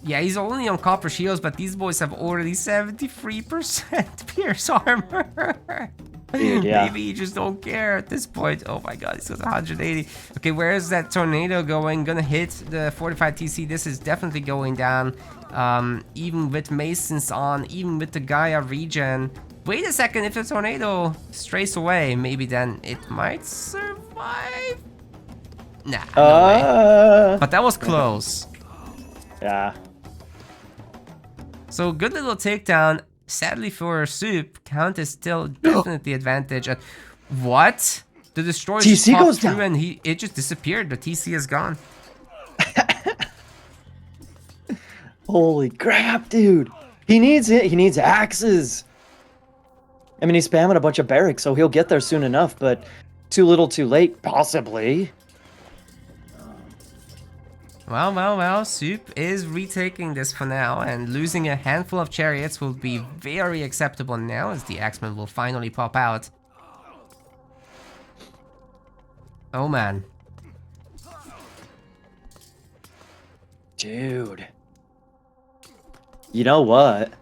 Speaker 1: Yeah, he's only on copper shields, but these boys have already 73% Pierce armor.
Speaker 2: Dude, yeah.
Speaker 1: Maybe you just don't care at this point. Oh my god, he's got 180. Okay, where is that tornado going? Gonna hit the 45 TC. This is definitely going down. Even with Masons on, even with the Gaia regen. Wait a second, if the tornado strays away, maybe then it might survive? Nah, no way. But that was close.
Speaker 2: Yeah.
Speaker 1: So good little takedown. Sadly for Suppe, Count is still definitely advantage. What? The destroyer just popped through and it just disappeared. The TC is gone.
Speaker 2: Holy crap, dude! He needs it. He needs axes. I mean, he's spamming a bunch of barracks, so he'll get there soon enough. But too little, too late, possibly.
Speaker 1: Well, Suppe is retaking this for now, and losing a handful of chariots will be very acceptable now, as the Axeman will finally pop out. Oh man.
Speaker 2: Dude. You know what?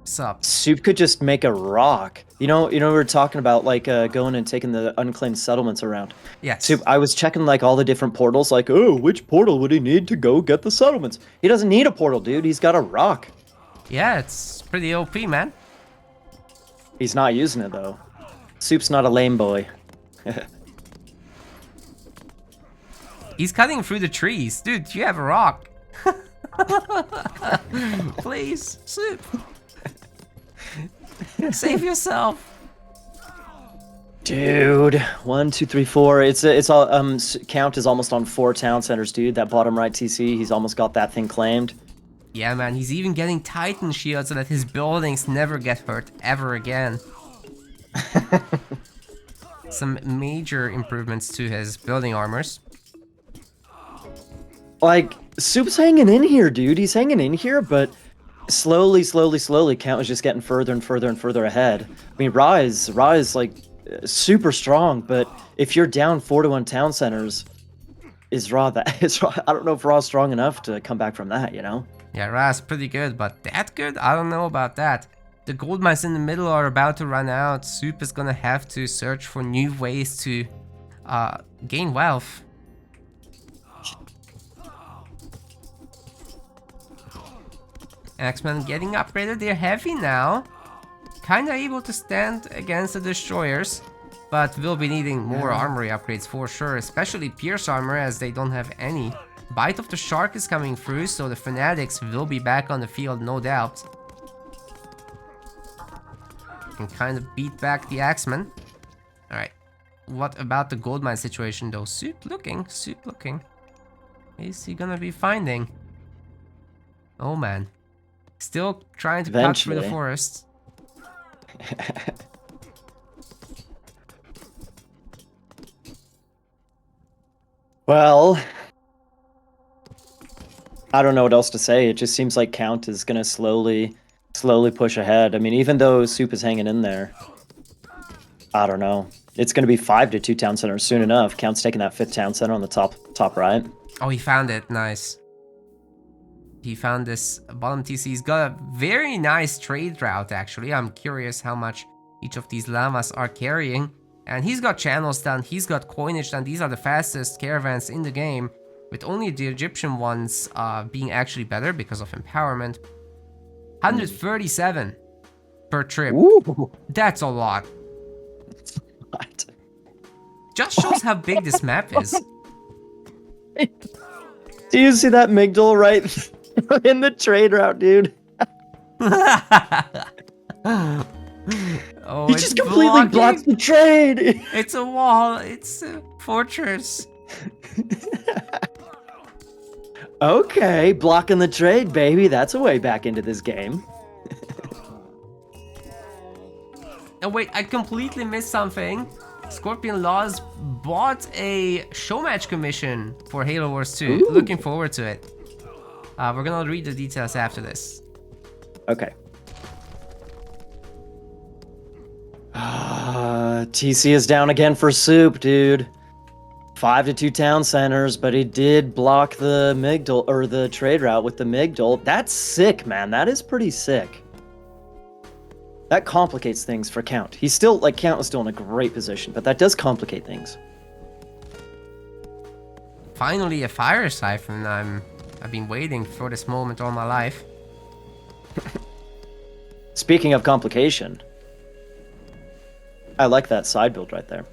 Speaker 1: Sup?
Speaker 2: Suppe could just make a rock. You know, we were talking about like going and taking the unclaimed settlements around.
Speaker 1: Yes.
Speaker 2: Suppe, I was checking like all the different portals, like, oh, which portal would he need to go get the settlements? He doesn't need a portal, dude. He's got a rock.
Speaker 1: Yeah, it's pretty OP, man.
Speaker 2: He's not using it though. Suppe's not a lame boy.
Speaker 1: He's cutting through the trees, dude. You have a rock. Please, Suppe. Save yourself.
Speaker 2: Dude, 1, 2, 3, 4. It's all Count is almost on 4 town centers, dude. That bottom right TC, he's almost got that thing claimed.
Speaker 1: Yeah, man, he's even getting Titan shields so that his buildings never get hurt ever again. Some major improvements to his building armors.
Speaker 2: Like, Suppe's hanging in here, dude. He's hanging in here, but slowly, Count is just getting further and further and further ahead. I mean, Rise, like, super strong, but if you're down 4-1 town centers, is Ra that? I don't know if Ra's strong enough to come back from that, you know?
Speaker 1: Yeah, Ra's pretty good, but that good? I don't know about that. The gold mines in the middle are about to run out. Suppe is gonna have to search for new ways to gain wealth. Axemen getting upgraded, they're heavy now. Kinda able to stand against the destroyers, but will be needing more armory upgrades for sure, especially Pierce armor as they don't have any. Bite of the Shark is coming through, so the Fanatics will be back on the field, no doubt. Can kind of beat back the Axemen. Alright. What about the gold mine situation though? Soup looking. Is he gonna be finding? Oh man. Still trying to cut through the forest.
Speaker 2: Well, I don't know what else to say. It just seems like Count is gonna slowly push ahead. I mean, even though Soup is hanging in there, I don't know. It's gonna be 5-2 town centers soon enough. Count's taking that 5th town center on the top right.
Speaker 1: Oh, he found it. Nice. He found this bottom TC. He's got a very nice trade route, actually. I'm curious how much each of these llamas are carrying. And he's got channels done. He's got coinage done. These are the fastest caravans in the game, with only the Egyptian ones being actually better because of empowerment. 137 per trip.
Speaker 2: Ooh.
Speaker 1: That's a lot.
Speaker 2: What?
Speaker 1: Just shows how big this map is.
Speaker 2: Do you see that Migdol right in the trade route, dude?
Speaker 1: Oh,
Speaker 2: he just completely blocks the trade.
Speaker 1: It's a wall. It's a fortress.
Speaker 2: Okay, blocking the trade, baby. That's a way back into this game.
Speaker 1: Oh wait, I completely missed something. Scorpion Laws bought a Showmatch commission for Halo Wars 2.
Speaker 2: Ooh.
Speaker 1: Looking forward to it. We're gonna read the details after this.
Speaker 2: Okay. TC is down again for Soup, dude. 5-2 town centers, but he did block the Migdol, or the trade route with the Migdol. That's sick, man. That is pretty sick. That complicates things for Count. He's still, like, Count is still in a great position, but that does complicate things.
Speaker 1: Finally, a fire siphon. I've been waiting for this moment all my life.
Speaker 2: Speaking of complication, I like that side build right there.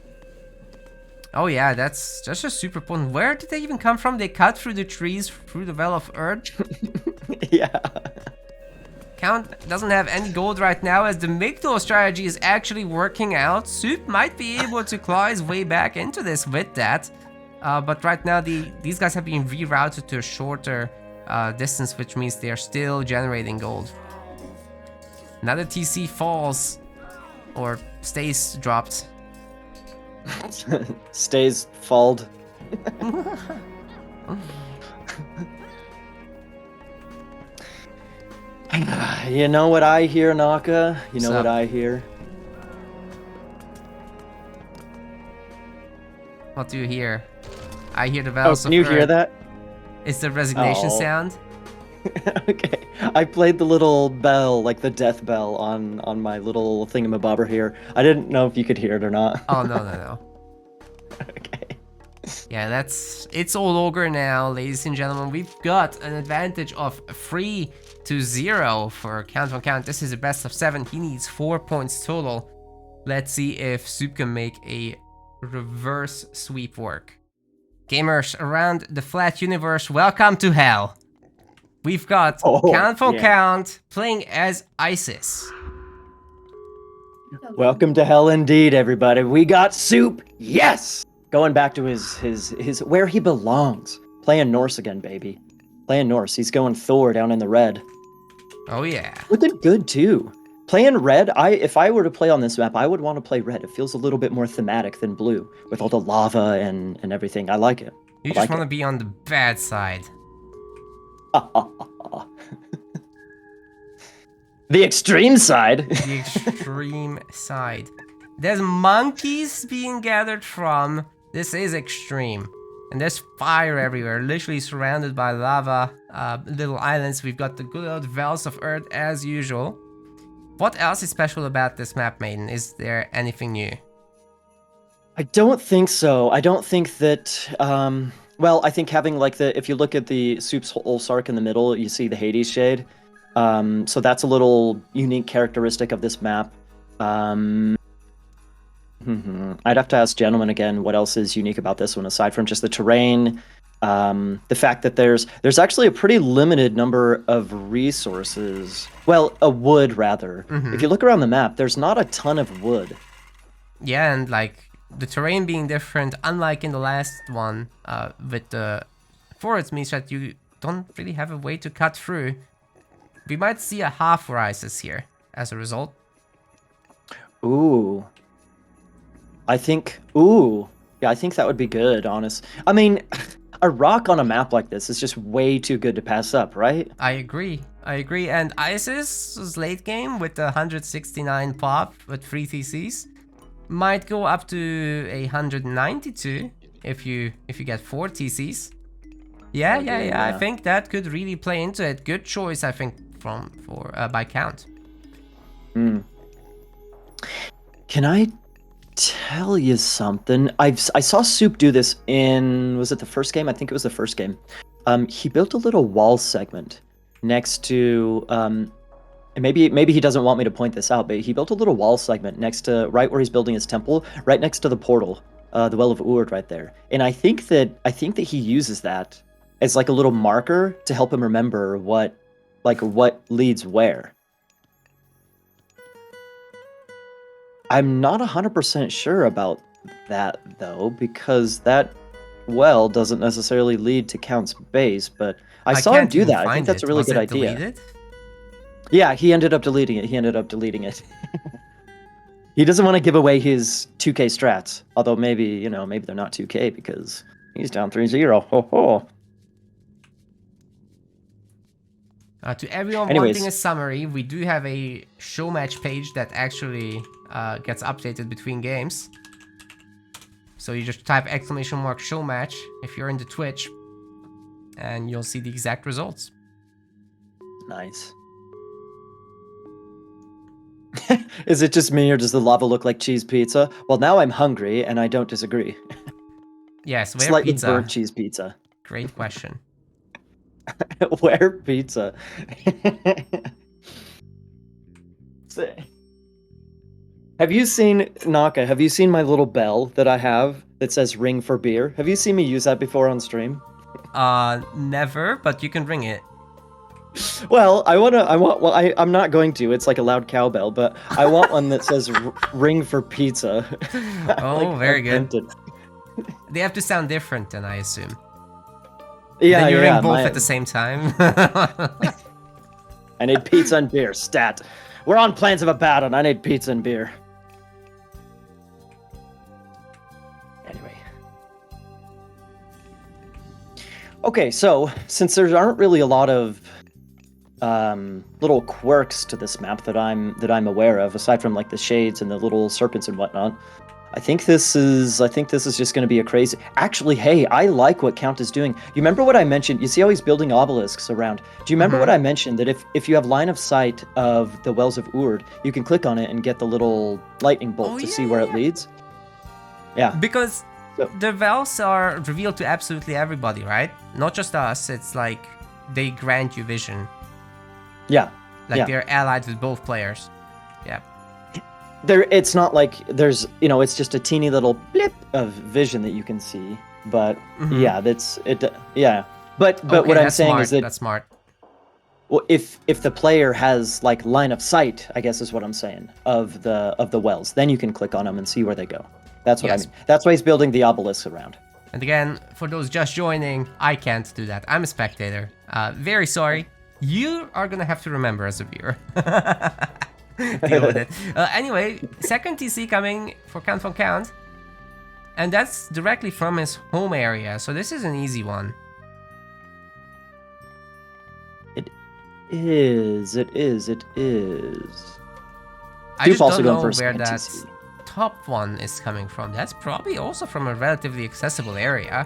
Speaker 1: Oh yeah, that's just a super potent. Where did they even come from? They cut through the trees, through the Well of Earth.
Speaker 2: Yeah.
Speaker 1: Count doesn't have any gold right now, as the Migdol strategy is actually working out. Soup might be able to claw his way back into this with that. But right now, these guys have been rerouted to a shorter distance, which means they are still generating gold. Another TC falls, or stays dropped.
Speaker 2: Stays falled. You know what I hear, Naka? You know what I hear?
Speaker 1: What do you hear? I hear the bells of
Speaker 2: Can you
Speaker 1: Earth.
Speaker 2: hear that?
Speaker 1: It's the resignation sound.
Speaker 2: Okay, I played the little bell, like the death bell, on my little thingamabobber here. I didn't know if you could hear it or not.
Speaker 1: Oh, no.
Speaker 2: Okay.
Speaker 1: Yeah, it's all over now, ladies and gentlemen. We've got an advantage of 3-0 for CounVonCount. This is a best of 7. He needs 4 points total. Let's see if Soup can make a reverse sweep work. Gamers around the flat universe, welcome to hell. We've got CounVonCount playing as ISIS.
Speaker 2: Welcome to hell indeed, everybody. We got Soup. Yes! Going back to his where he belongs. Playing Norse again, baby. Playing Norse. He's going Thor down in the red.
Speaker 1: Oh yeah.
Speaker 2: Looking good too. Playing red, if I were to play on this map, I would want to play red. It feels a little bit more thematic than blue, with all the lava and everything. I like it.
Speaker 1: You just want to be on the bad side.
Speaker 2: The extreme side.
Speaker 1: The extreme side. There's monkeys being gathered from. This is extreme. And there's fire everywhere, literally surrounded by lava, little islands. We've got the good old Wells of Earth as usual. What else is special about this map, Maiden? Is there anything new?
Speaker 2: I don't think so. I don't think that, well, I think having like if you look at the Soup's whole Sark in the middle, you see the Hades shade. So that's a little unique characteristic of this map. I'd have to ask Gentleman again what else is unique about this one, aside from just the terrain. The fact that there's actually a pretty limited number of resources. Well, a wood rather. If you look around the map, there's not a ton of wood.
Speaker 1: Yeah, and like the terrain being different, unlike in the last one, with the forest means that you don't really have a way to cut through. We might see a half rises here as a result.
Speaker 2: Ooh. Ooh. Yeah, I think that would be good, honest. I mean, a rock on a map like this is just way too good to pass up, right?
Speaker 1: I agree. And ISIS's late game with the 169 pop with 3 TCs might go up to 192 if you get 4 TCs. Yeah. I think that could really play into it. Good choice, I think, by count.
Speaker 2: Can I tell you something? I saw Soup do this in, was it the first game? I think it was the first game. He built a little wall segment next to and maybe he doesn't want me to point this out, but he built a little wall segment next to right where he's building his temple, right next to the portal, the Well of Urd right there. And I think that he uses that as like a little marker to help him remember what leads where. I'm not 100% sure about that though, because that well doesn't necessarily lead to Count's base, but I saw him do that. I think that's a really good idea.
Speaker 1: Deleted?
Speaker 2: Yeah, he ended up deleting it. He doesn't want to give away his 2K strats, although maybe they're not 2K because he's down 3-0. Ho ho.
Speaker 1: To everyone wanting a summary, we do have a Showmatch page that actually gets updated between games. So you just type !Showmatch if you're into Twitch, and you'll see the exact results.
Speaker 2: Nice. Is it just me, or does the lava look like cheese pizza? Well, now I'm hungry, and I don't disagree.
Speaker 1: Yes, where
Speaker 2: slightly
Speaker 1: pizza?
Speaker 2: burnt cheese pizza.
Speaker 1: Great question.
Speaker 2: Where pizza? Have you seen, Naka, have you seen my little bell that I have that says ring for beer? Have you seen me use that before on stream?
Speaker 1: Never, but you can ring it.
Speaker 2: Well, I'm not going to. It's like a loud cowbell, but I want one that says ring for pizza.
Speaker 1: Oh,
Speaker 2: like,
Speaker 1: very good. They have to sound different then, I assume.
Speaker 2: Yeah,
Speaker 1: then you ring both at the same time.
Speaker 2: I need pizza and beer, stat. We're on Plans of a Battle, and I need pizza and beer. Anyway. Okay, so since there aren't really a lot of little quirks to this map that I'm aware of, aside from like the shades and the little serpents and whatnot, I think this is just going to be a crazy. Actually, hey, I like what Count is doing. You remember what I mentioned? You see how he's building obelisks around. Do you remember what I mentioned, that if you have line of sight of the Wells of Urd, you can click on it and get the little lightning bolt to see where it leads? Yeah.
Speaker 1: Because the wells are revealed to absolutely everybody, right? Not just us. It's like they grant you vision.
Speaker 2: Yeah.
Speaker 1: Like they're allied with both players. Yeah.
Speaker 2: It's not like there's, it's just a teeny little blip of vision that you can see. But yeah, that's it. Yeah. But okay, what I'm saying is that
Speaker 1: that's smart.
Speaker 2: Well, if the player has like line of sight, I guess is what I'm saying, of the wells, then you can click on them and see where they go. That's what I mean. That's why he's building the obelisks around.
Speaker 1: And again, for those just joining, I can't do that. I'm a spectator. Very sorry. You are gonna have to remember as a viewer. Deal with it. Anyway, second TC coming for CounVonCount, and that's directly from his home area, so this is an easy one.
Speaker 2: It is. I
Speaker 1: just don't know where that top one is coming from. That's probably also from a relatively accessible area.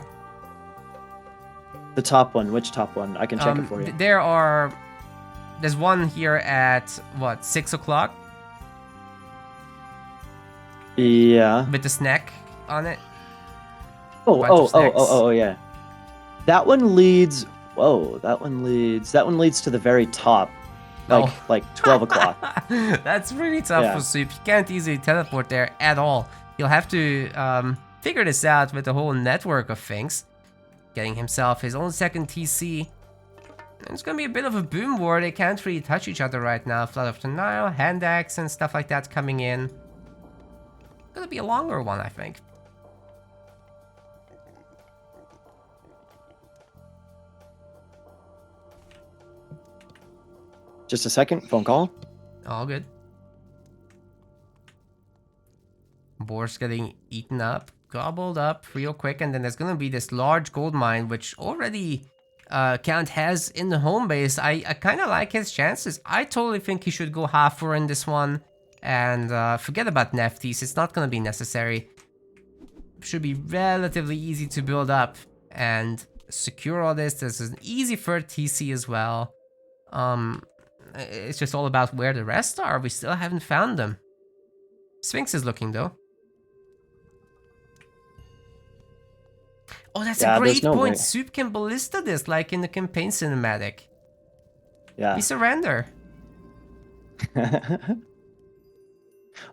Speaker 2: The top one? Which top one? I can check it for you.
Speaker 1: There's one here at, what, 6 o'clock?
Speaker 2: Yeah.
Speaker 1: With the snack on it.
Speaker 2: Oh, yeah. That one leads... Whoa, that one leads to the very top. Like 12 o'clock.
Speaker 1: That's really tough for Soup. He can't easily teleport there at all. You'll have to figure this out with the whole network of things. getting himself his own second TC. And it's gonna be a bit of a boom war. They can't really touch each other right now. Flood of the Nile, Hand Axe, and stuff like that coming in. Gonna be a longer one, I think.
Speaker 2: Just a second, phone call.
Speaker 1: All good. Boar's getting eaten up, gobbled up real quick, and then there's gonna be this large gold mine, which already Count has in the home base. I kind of like his chances. I totally think he should go half for in this one, and forget about Nefties. It's not gonna be necessary. Should be relatively easy to build up and secure all this. There's an easy third TC as well. It's just all about where the rest are. We still haven't found them. Sphinx is looking though. Oh, that's a great point. Suppe can ballista this like in the campaign cinematic.
Speaker 2: Yeah.
Speaker 1: We surrender.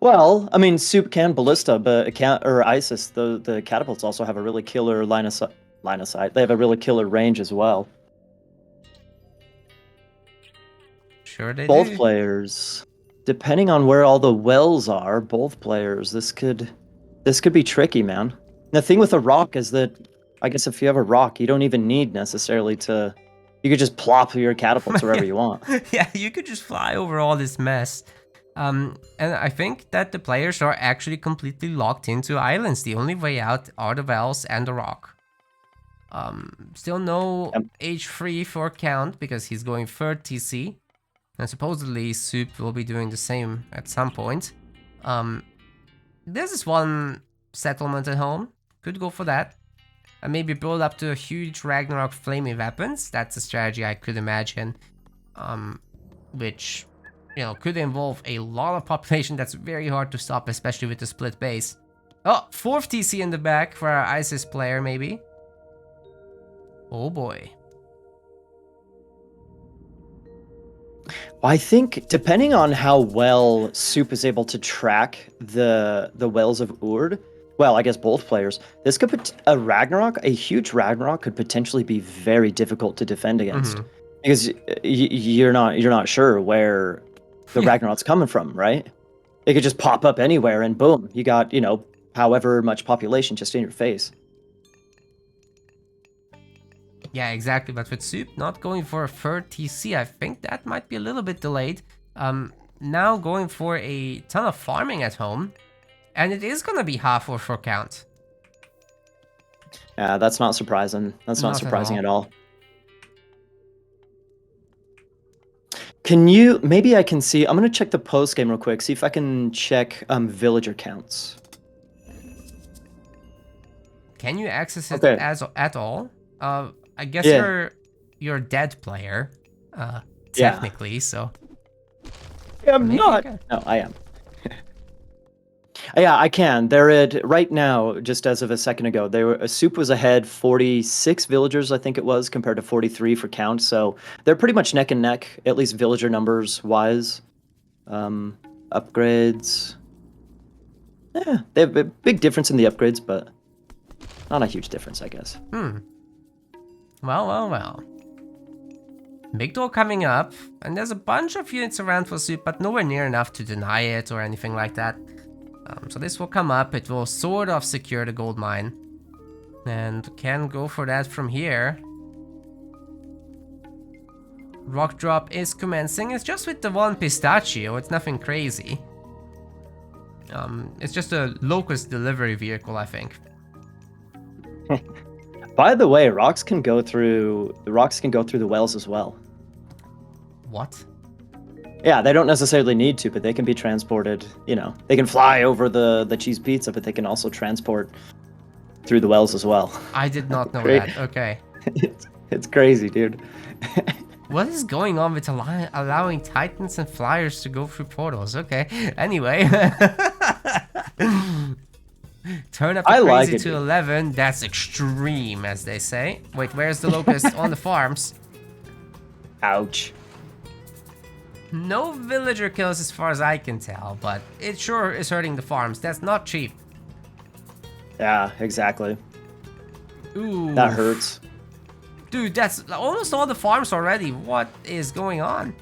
Speaker 2: Well, I mean, Suppe can ballista, but Isis, the catapults also have a really killer line of sight. They have a really killer range as well.
Speaker 1: Sure they
Speaker 2: both
Speaker 1: do.
Speaker 2: Players, depending on where all the wells are, both players, this could be tricky, man. The thing with a rock is that, I guess if you have a rock, you don't even need necessarily to, you could just plop your catapults wherever you want.
Speaker 1: Yeah, you could just fly over all this mess. And I think that the players are actually completely locked into islands. The only way out are the wells and the rock. Still no H3 for Count because he's going third TC. And supposedly Suppe will be doing the same at some point. This is one settlement at home. Could go for that. And maybe build up to a huge Ragnarok flaming weapons. That's a strategy I could imagine. Which, you know, could involve a lot of population that's very hard to stop, especially with the split base. Oh, fourth TC in the back for our Isis player, maybe. Oh boy.
Speaker 2: I think, depending on how well Suppe is able to track the wells of Urd, well, I guess both players, this could put a huge Ragnarok could potentially be very difficult to defend against, because you're not sure where the Ragnarok's coming from, right? It could just pop up anywhere, and boom, you got, you know, however much population just in your face.
Speaker 1: Yeah, exactly. But with Suppe not going for a third TC, I think that might be a little bit delayed. Now going for a ton of farming at home, and it is gonna be half for Count.
Speaker 2: Yeah, that's not surprising. That's not surprising at all. Can you, maybe I can see, I'm gonna check the post game real quick, see if I can check villager counts.
Speaker 1: Can you access it at all? I guess you're a dead player, technically, so.
Speaker 2: Yeah, I'm not. No, I am. Yeah, I can. They're at, right now, just as of a second ago, Suppe was ahead 46 villagers, I think it was, compared to 43 for Count, so they're pretty much neck and neck, at least villager numbers wise. Upgrades. Yeah, they have a big difference in the upgrades, but not a huge difference, I guess.
Speaker 1: Well. Big door coming up, and there's a bunch of units around for Suppe, but nowhere near enough to deny it or anything like that. So this will come up, it will sort of secure the gold mine. And can go for that from here. Rock drop is commencing, it's just with the one pistachio, it's nothing crazy. It's just a locust delivery vehicle, I think.
Speaker 2: By the way, rocks can go through the wells as well.
Speaker 1: What?
Speaker 2: Yeah, they don't necessarily need to, but they can be transported, you know. They can fly over the cheese pizza, but they can also transport through the wells as well.
Speaker 1: I did not know that. Okay.
Speaker 2: It's crazy, dude.
Speaker 1: What is going on with allowing titans and flyers to go through portals? Okay. Anyway. Turn up the crazy to 11. That's extreme, as they say. Wait, where's the locust? On the farms.
Speaker 2: Ouch.
Speaker 1: No villager kills as far as I can tell, but it sure is hurting the farms. That's not cheap.
Speaker 2: Yeah, exactly.
Speaker 1: Ooh.
Speaker 2: That hurts.
Speaker 1: Dude, that's almost all the farms already. What is going on?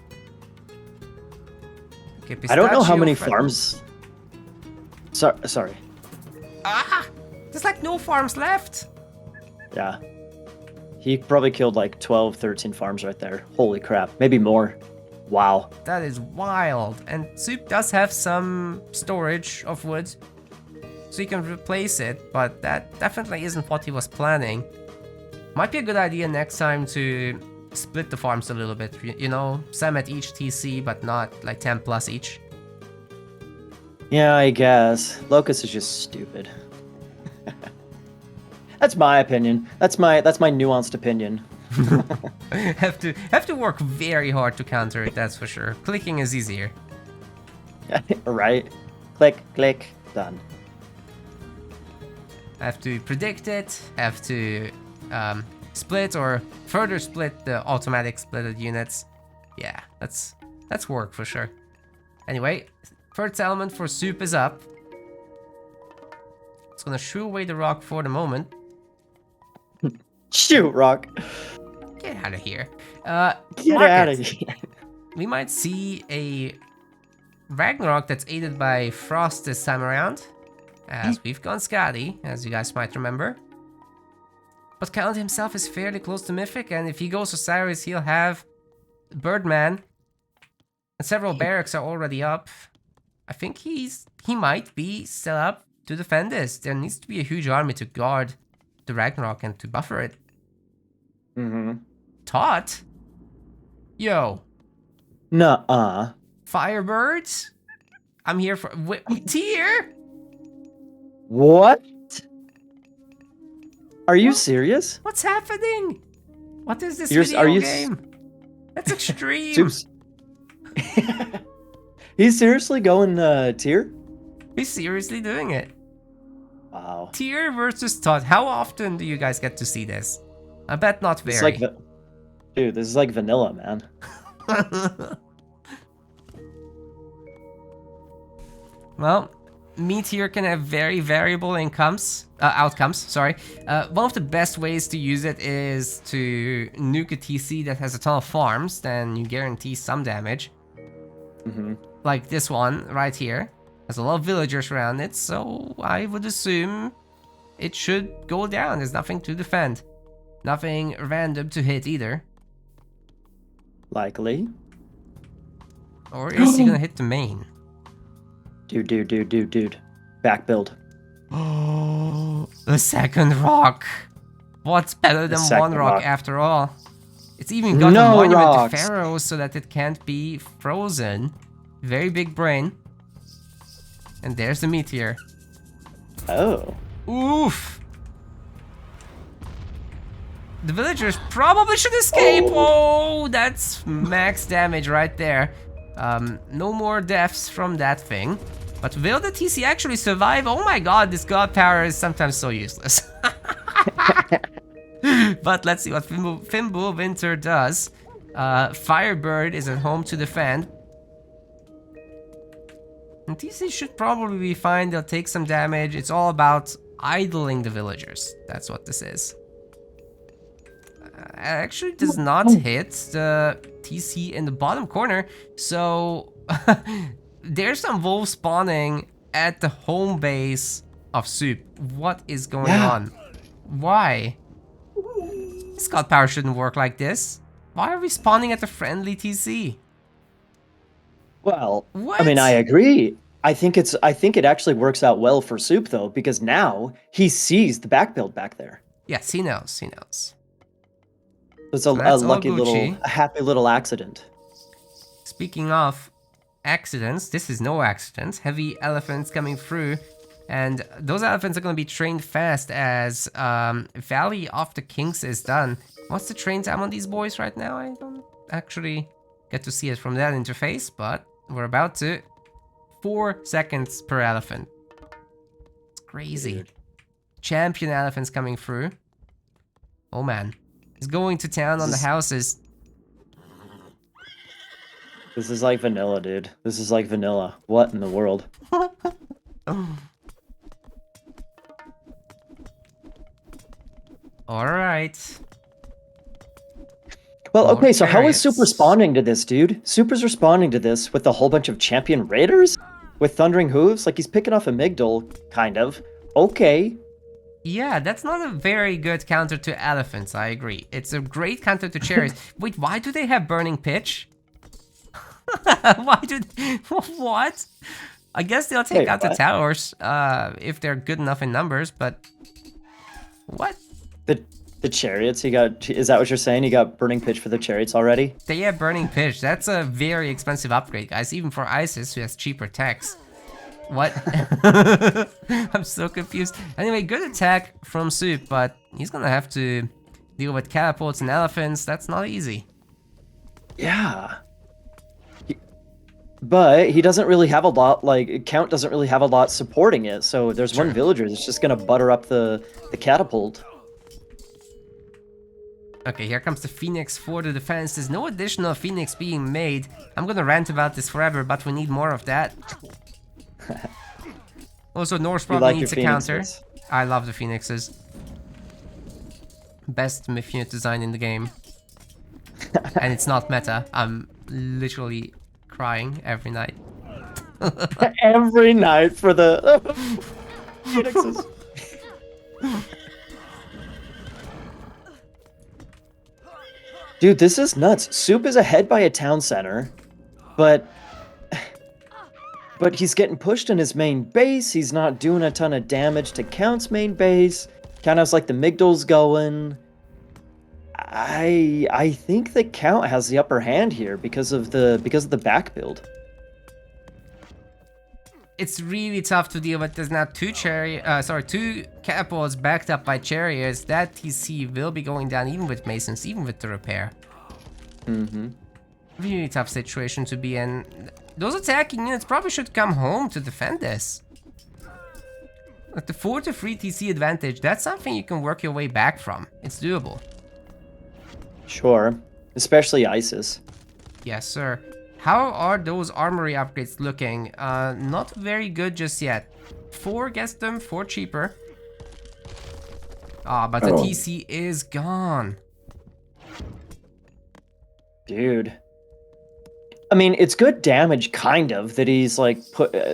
Speaker 1: Okay,
Speaker 2: I don't know how
Speaker 1: pistachio
Speaker 2: many
Speaker 1: friend-
Speaker 2: farms. Sorry.
Speaker 1: Ah! There's like no farms left.
Speaker 2: Yeah. He probably killed like 12, 13 farms right there. Holy crap. Maybe more. Wow.
Speaker 1: That is wild. And Soup does have some storage of wood, so you can replace it, but that definitely isn't what he was planning. Might be a good idea next time to split the farms a little bit, you know, some at each TC, but not like 10 plus each.
Speaker 2: Yeah, I guess. Locust is just stupid. That's my opinion. That's my nuanced opinion.
Speaker 1: have to work very hard to counter it, that's for sure. Clicking is easier.
Speaker 2: Right? Click, click, done.
Speaker 1: Have to predict it, have to split or further split the automatic splitted units. Yeah, that's work for sure. Anyway, third settlement for Soup is up. It's gonna shoo away the rock for the moment.
Speaker 2: Shoot, Rock.
Speaker 1: Get out of here.
Speaker 2: Get
Speaker 1: market.
Speaker 2: out of here.
Speaker 1: We might see a Ragnarok that's aided by Frost this time around, as we've gone Skadi, as you guys might remember. But Count himself is fairly close to Mythic, and if he goes Osiris, he'll have Birdman, and several barracks are already up. I think he might be still up to defend this. There needs to be a huge army to guard the Ragnarok and to buffer it.
Speaker 2: Mm-hmm.
Speaker 1: Tot? Yo.
Speaker 2: Nuh-uh.
Speaker 1: Firebirds? I'm here for... Tier?
Speaker 2: What? Are you serious?
Speaker 1: What's happening? What is this
Speaker 2: Are you
Speaker 1: game? That's extreme.
Speaker 2: Zeus. He's seriously going tier?
Speaker 1: He's seriously doing it.
Speaker 2: Wow.
Speaker 1: Tier versus Tot. How often do you guys get to see this? I bet not very.
Speaker 2: It's like dude, this is like vanilla, man.
Speaker 1: Well, Meteor can have very variable outcomes. Sorry. One of the best ways to use it is to nuke a TC that has a ton of farms, then you guarantee some damage.
Speaker 2: Mm-hmm.
Speaker 1: Like this one right here. Has a lot of villagers around it, so I would assume it should go down. There's nothing to defend. Nothing random to hit either.
Speaker 2: Likely.
Speaker 1: Or is he gonna hit the main?
Speaker 2: Dude. Back build.
Speaker 1: Oh, the second rock. What's better than one rock after all? It's even got a monument to Pharaoh so that it can't be frozen. Very big brain. And there's the meteor.
Speaker 2: Oh.
Speaker 1: Oof. The villagers probably should escape. Oh, that's max damage right there. No more deaths from that thing. But will the TC actually survive? Oh my god, this god power is sometimes so useless. But let's see what Fimbul Winter does. Firebird is at home to defend. And TC should probably be fine. They'll take some damage. It's all about idling the villagers. That's what this is. Actually does not hit the TC in the bottom corner. So there's some wolves spawning at the home base of Soup. What is going on? Why? This god power shouldn't work like this. Why are we spawning at the friendly TC?
Speaker 2: Well,
Speaker 1: What?
Speaker 2: I mean, I agree. I think it actually works out well for Soup though, because now he sees the back build back there.
Speaker 1: Yes, he knows. He knows.
Speaker 2: It's a lucky little, a happy little accident.
Speaker 1: Speaking of accidents, this is no accident. Heavy elephants coming through, and those elephants are going to be trained fast as Valley of the Kings is done. What's the train time on these boys right now? I don't actually get to see it from that interface, but we're about to. 4 seconds per elephant. It's crazy.
Speaker 2: Weird.
Speaker 1: Champion elephants coming through. Oh man. He's going to town on the houses.
Speaker 2: This is like vanilla, dude. This is like vanilla. What in the world?
Speaker 1: Alright.
Speaker 2: Well,
Speaker 1: More
Speaker 2: okay, so how is Soup
Speaker 1: chariots.
Speaker 2: responding to this, dude? Soup is responding to this with a whole bunch of champion raiders with thundering hooves. Like he's picking off a Migdol, kind of. Okay.
Speaker 1: Yeah, that's not a very good counter to elephants, I agree. It's a great counter to chariots. Wait, why do they have burning pitch? Why do... What? I guess they'll take
Speaker 2: Wait,
Speaker 1: out the
Speaker 2: what?
Speaker 1: towers, if they're good enough in numbers, but... What?
Speaker 2: The chariots he got, is that what you're saying? He got burning pitch for the chariots already?
Speaker 1: They have burning pitch. That's a very expensive upgrade, guys, even for Isis, who has cheaper techs. What? I'm so confused. Anyway, good attack from Soup, but he's gonna have to deal with catapults and elephants. That's not easy.
Speaker 2: Yeah. But he doesn't really have a lot, like, Count doesn't really have a lot supporting it, so there's one
Speaker 1: True.
Speaker 2: villager that's just gonna butter up the catapult.
Speaker 1: Okay, here comes the Phoenix for the defense. There's no additional Phoenix being made. I'm gonna rant about this forever, but we need more of that. Also, Norse
Speaker 2: You
Speaker 1: probably
Speaker 2: like your
Speaker 1: needs a counter.
Speaker 2: phoenixes?
Speaker 1: I love the Phoenixes. Best myth unit design in the game. And it's not meta. I'm literally crying every night.
Speaker 2: Every night for the phoenixes. Dude, this is nuts. Soup is ahead by a town center, but he's getting pushed in his main base. He's not doing a ton of damage to Count's main base. Count has like the Migdol's going. I think that Count has the upper hand here because of the back build.
Speaker 1: It's really tough to deal with. There's now two catapults backed up by chariots. That TC will be going down even with masons, even with the repair.
Speaker 2: Mm-hmm.
Speaker 1: Really tough situation to be in. Those attacking units probably should come home to defend this. Like the 4 to 3 TC advantage, that's something you can work your way back from. It's doable.
Speaker 2: Sure. Especially Isis.
Speaker 1: Yes, sir. How are those armory upgrades looking? Not very good just yet. 4 gets them, 4 cheaper. Ah, but the TC is gone.
Speaker 2: Dude. I mean, it's good damage, kind of, that he's like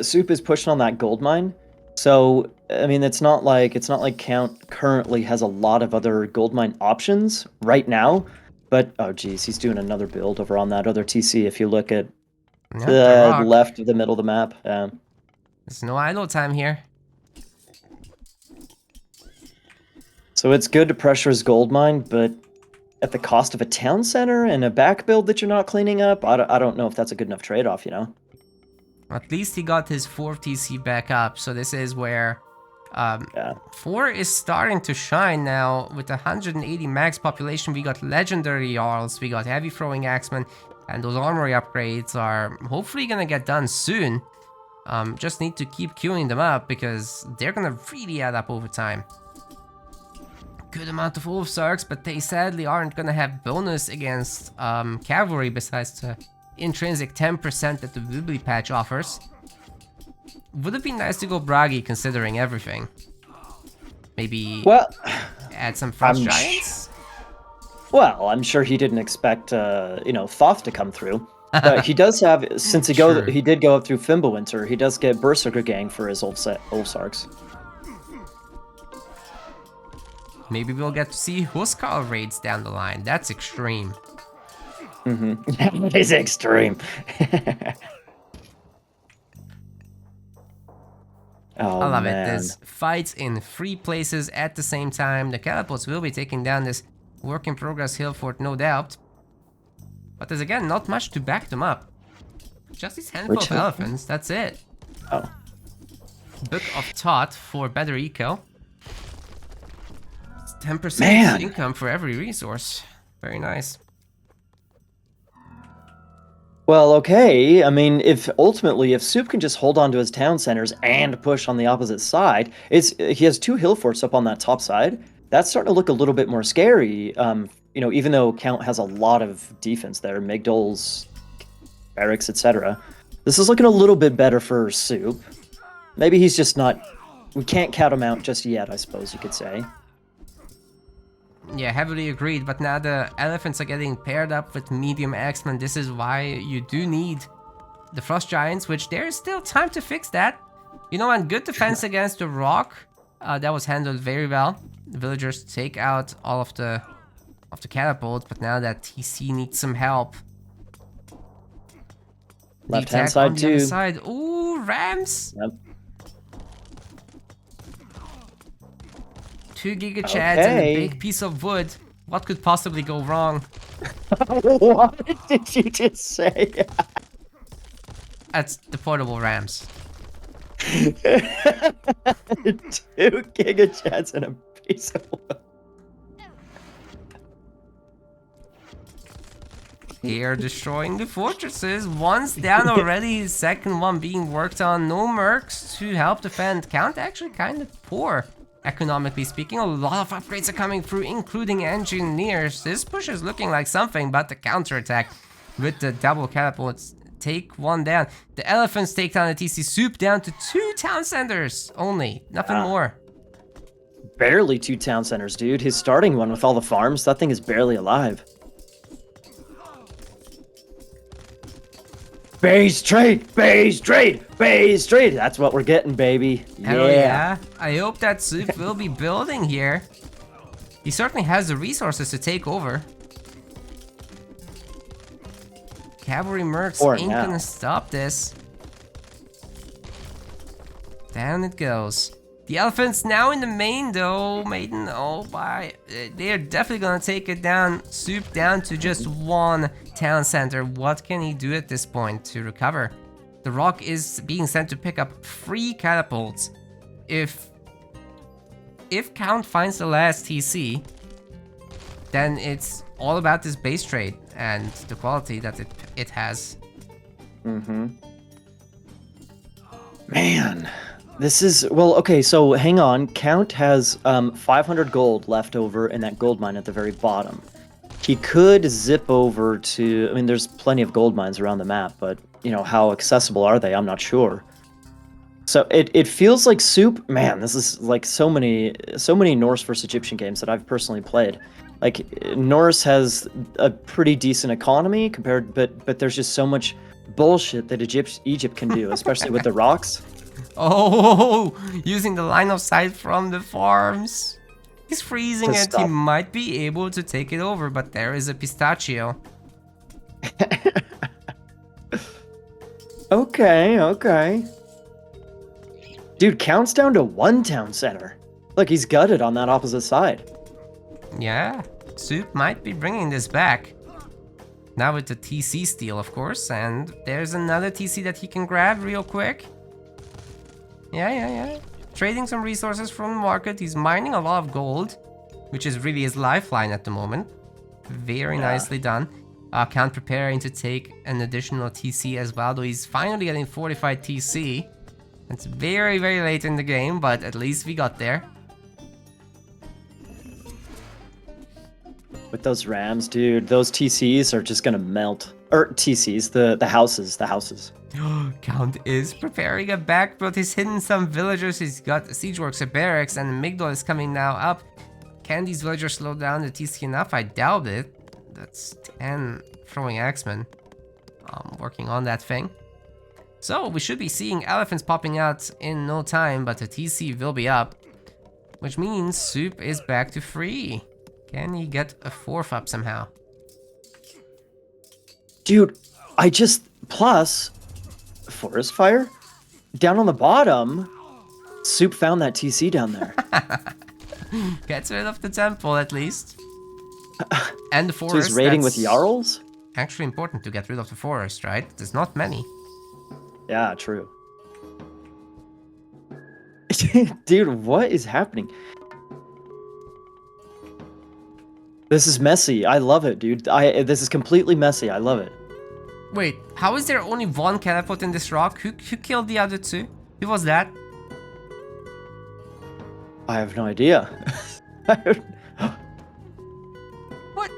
Speaker 2: Soup is pushing on that gold mine. So, I mean, it's not like Count currently has a lot of other gold mine options right now. But oh geez, he's doing another build over on that other TC. If you look at
Speaker 1: Yeah,
Speaker 2: the left of the middle of the map,
Speaker 1: there's no idle time here.
Speaker 2: so it's good to pressure his gold mine, but at the cost of a town center and a back build that you're not cleaning up, I don't know if that's a good enough trade-off, you know?
Speaker 1: At least he got his 4th TC back up, so this is where 4 is starting to shine now. With 180 max population, we got legendary Jarls, we got heavy throwing axemen, and those armory upgrades are hopefully gonna get done soon. Just need to keep queuing them up because they're gonna really add up over time. Good amount of Wolfsarks, but they sadly aren't gonna have bonus against cavalry besides the intrinsic 10% that the Wibbly patch offers. Would have been nice to go Bragi considering everything. Maybe add some Frost Giants?
Speaker 2: Well, I'm sure he didn't expect, Thoth to come through. But he does have, since he did go up through Fimbulwinter, he does get Berserker Gang for his Ulfsarks.
Speaker 1: Maybe we'll get to see Huskar raids down the line. That's extreme.
Speaker 2: Mm-hmm. That is extreme. Oh,
Speaker 1: I love
Speaker 2: man.
Speaker 1: it. There's fights in 3 places at the same time. The catapults will be taking down this work in progress hill fort, no doubt. But there's again not much to back them up. Just this handful of elephants, that's it.
Speaker 2: Oh.
Speaker 1: Book of Thought for better eco. It's 10% income for every resource. Very nice.
Speaker 2: Well, okay. I mean, if Soup can just hold on to his town centers and push on the opposite side, he has 2 hill forts up on that top side. That's starting to look a little bit more scary. Even though Count has a lot of defense there, Migdol's, barracks, etc. This is looking a little bit better for Soup. Maybe he's just not. We can't count him out just yet, I suppose you could say.
Speaker 1: Yeah, heavily agreed, but now the elephants are getting paired up with medium X-Men. This is why you do need the Frost Giants, which there is still time to fix that. You know, and good defense against the rock. That was handled very well. The villagers take out all of the catapults, but now that TC needs some help.
Speaker 2: Left hand side
Speaker 1: on the
Speaker 2: too.
Speaker 1: other side. Ooh, Rams!
Speaker 2: Yep.
Speaker 1: 2 Giga Chads and a big piece of wood. What could possibly go wrong?
Speaker 2: What did you just say?
Speaker 1: That's the portable Rams.
Speaker 2: 2 Giga Chads and a piece of wood.
Speaker 1: Here destroying the fortresses. One's down already, second one being worked on. No mercs to help defend. Count actually kind of poor, economically speaking. A lot of upgrades are coming through, including engineers. This push is looking like something, but the counterattack with the double catapults take one down. The elephants take down the TC Suppe down to 2 town centers only. Nothing more.
Speaker 2: Barely 2 town centers, dude. His starting one with all the farms, that thing is barely alive. Base trade, base trade, base trade. That's what we're getting, baby.
Speaker 1: Hell yeah. I hope that Suppe will be building here. He certainly has the resources to take over. Cavalry mercs ain't gonna stop this. Down it goes. The elephants now in the main though. Maiden, oh my. They're definitely gonna take it down. Suppe down to just 1 town center. What can he do at this point to recover? The rock is being sent to pick up 3 catapults. If Count finds the last TC, then it's all about this base trade and the quality that it has.
Speaker 2: Man, this is, well, okay, so hang on. Count has 500 gold left over in that gold mine at the very bottom. He could zip over to, I mean, there's plenty of gold mines around the map, but, you know, how accessible are they? I'm not sure. So it feels like Suppe, man, this is like so many Norse versus Egyptian games that I've personally played. Like, Norse has a pretty decent economy compared, but there's just so much bullshit that Egypt can do, especially with the rocks.
Speaker 1: Oh, using the line of sight from the farms. He's freezing it. He might be able to take it over, but there is a pistachio.
Speaker 2: Okay. Dude, Count's down to 1 town center. Look, he's gutted on that opposite side.
Speaker 1: Yeah, Suppe might be bringing this back. Now with the TC steal, of course, and there's another TC that he can grab real quick. Yeah. Trading some resources from the market. He's mining a lot of gold, which is really his lifeline at the moment. Very nicely done. Count preparing to take an additional TC as well, though he's finally getting fortified TC. It's very, very late in the game, but at least we got there.
Speaker 2: With those Rams, dude, those TCs are just gonna melt. Or TCs, the houses.
Speaker 1: Count is preparing a backbuild. He's hidden some villagers. He's got siege works, a barracks, and Migdol is coming now up. Can these villagers slow down the TC enough? I doubt it. That's 10 throwing axemen. Working on that thing. So we should be seeing elephants popping out in no time, but the TC will be up. Which means Suppe is back to 3. Can he get a 4th up somehow?
Speaker 2: Dude, plus, forest fire? Down on the bottom, Suppe found that TC down there.
Speaker 1: Gets rid of the temple at least. And the forest.
Speaker 2: So he's raiding with Jarls?
Speaker 1: Actually important to get rid of the forest, right? There's not many.
Speaker 2: Yeah, true. Dude, what is happening? This is messy. I love it, dude. This is completely messy. I love it.
Speaker 1: Wait, how is there only 1 catapult in this rock? Who killed the other 2? Who was that?
Speaker 2: I have no idea.
Speaker 1: What?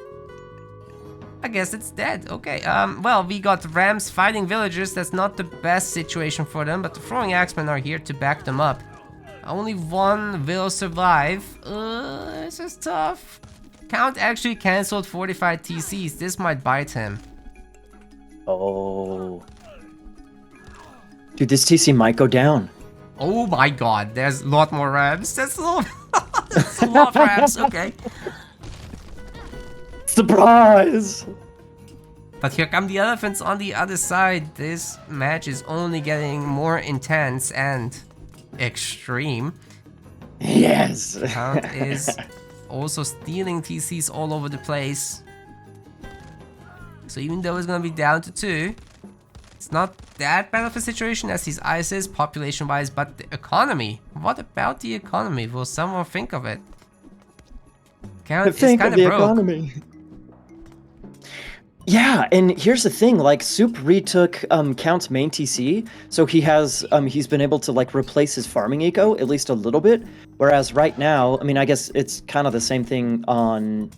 Speaker 1: I guess it's dead. Okay, well, we got Rams fighting villagers. That's not the best situation for them, but the throwing axemen are here to back them up. Only 1 will survive. This is tough. Count actually cancelled fortified TCs. This might bite him.
Speaker 2: Oh. Dude, this TC might go down.
Speaker 1: Oh my god, there's a lot more ramps. That's a lot, that's a lot of ramps, okay.
Speaker 2: Surprise!
Speaker 1: But here come the elephants on the other side. This match is only getting more intense and extreme.
Speaker 2: Yes!
Speaker 1: Count is also stealing TCs all over the place. So even though it's gonna be down to 2, it's not that bad of a situation as these ISIS population-wise, but the economy. What about the economy? Will someone think of it? Count is
Speaker 2: Think
Speaker 1: kind
Speaker 2: of
Speaker 1: of
Speaker 2: the
Speaker 1: broke.
Speaker 2: economy. Yeah, and here's the thing, like, Suppe retook Count's main TC, so he has, he's been able to, like, replace his farming eco, at least a little bit, whereas right now, I mean, I guess it's kind of the same thing on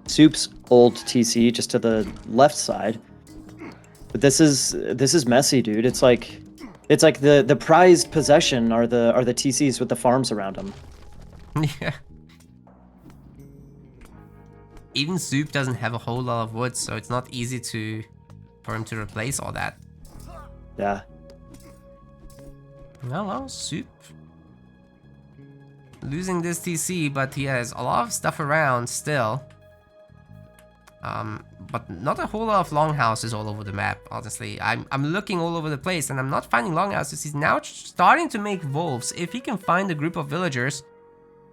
Speaker 2: Suppe's old TC, just to the left side. But this is messy, dude. It's like the prized possession are the TCs with the farms around them.
Speaker 1: Yeah. Even Suppe doesn't have a whole lot of wood, so it's not easy for him to replace all that.
Speaker 2: Yeah.
Speaker 1: Well, Suppe losing this TC, but he has a lot of stuff around still. But not a whole lot of longhouses all over the map, honestly. I'm looking all over the place and I'm not finding longhouses. He's now starting to make wolves. If he can find a group of villagers,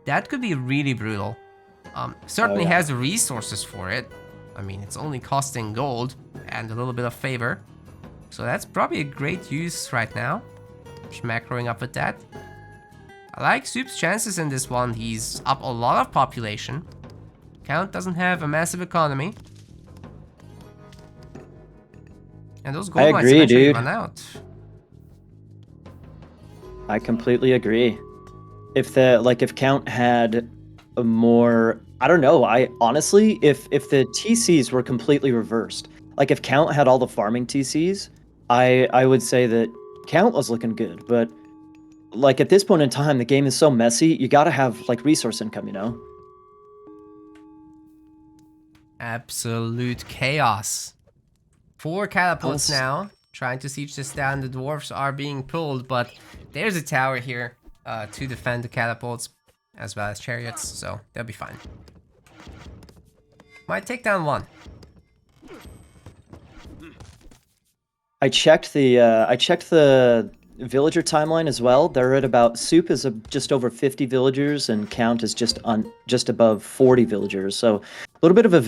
Speaker 1: that could be really brutal. Certainly has the resources for it. I mean, it's only costing gold and a little bit of favor. So that's probably a great use right now. Just macroing up with that. I like Suppe's chances in this one. He's up a lot of population. Count doesn't have a massive economy. And those gold might eventually run out.
Speaker 2: I completely agree. If Count had a more, I don't know, I honestly, if the TCs were completely reversed, like if Count had all the farming TCs, I would say that Count was looking good, but like at this point in time, the game is so messy, you gotta have like resource income, you know?
Speaker 1: Absolute chaos. 4 catapults now, trying to siege this down. The dwarves are being pulled, but there's a tower here to defend the catapults, as well as chariots, so they'll be fine. Might take down 1.
Speaker 2: I checked the villager timeline as well. They're at about, Suppe is just over 50 villagers and Count is just above 40 villagers. So a little bit of a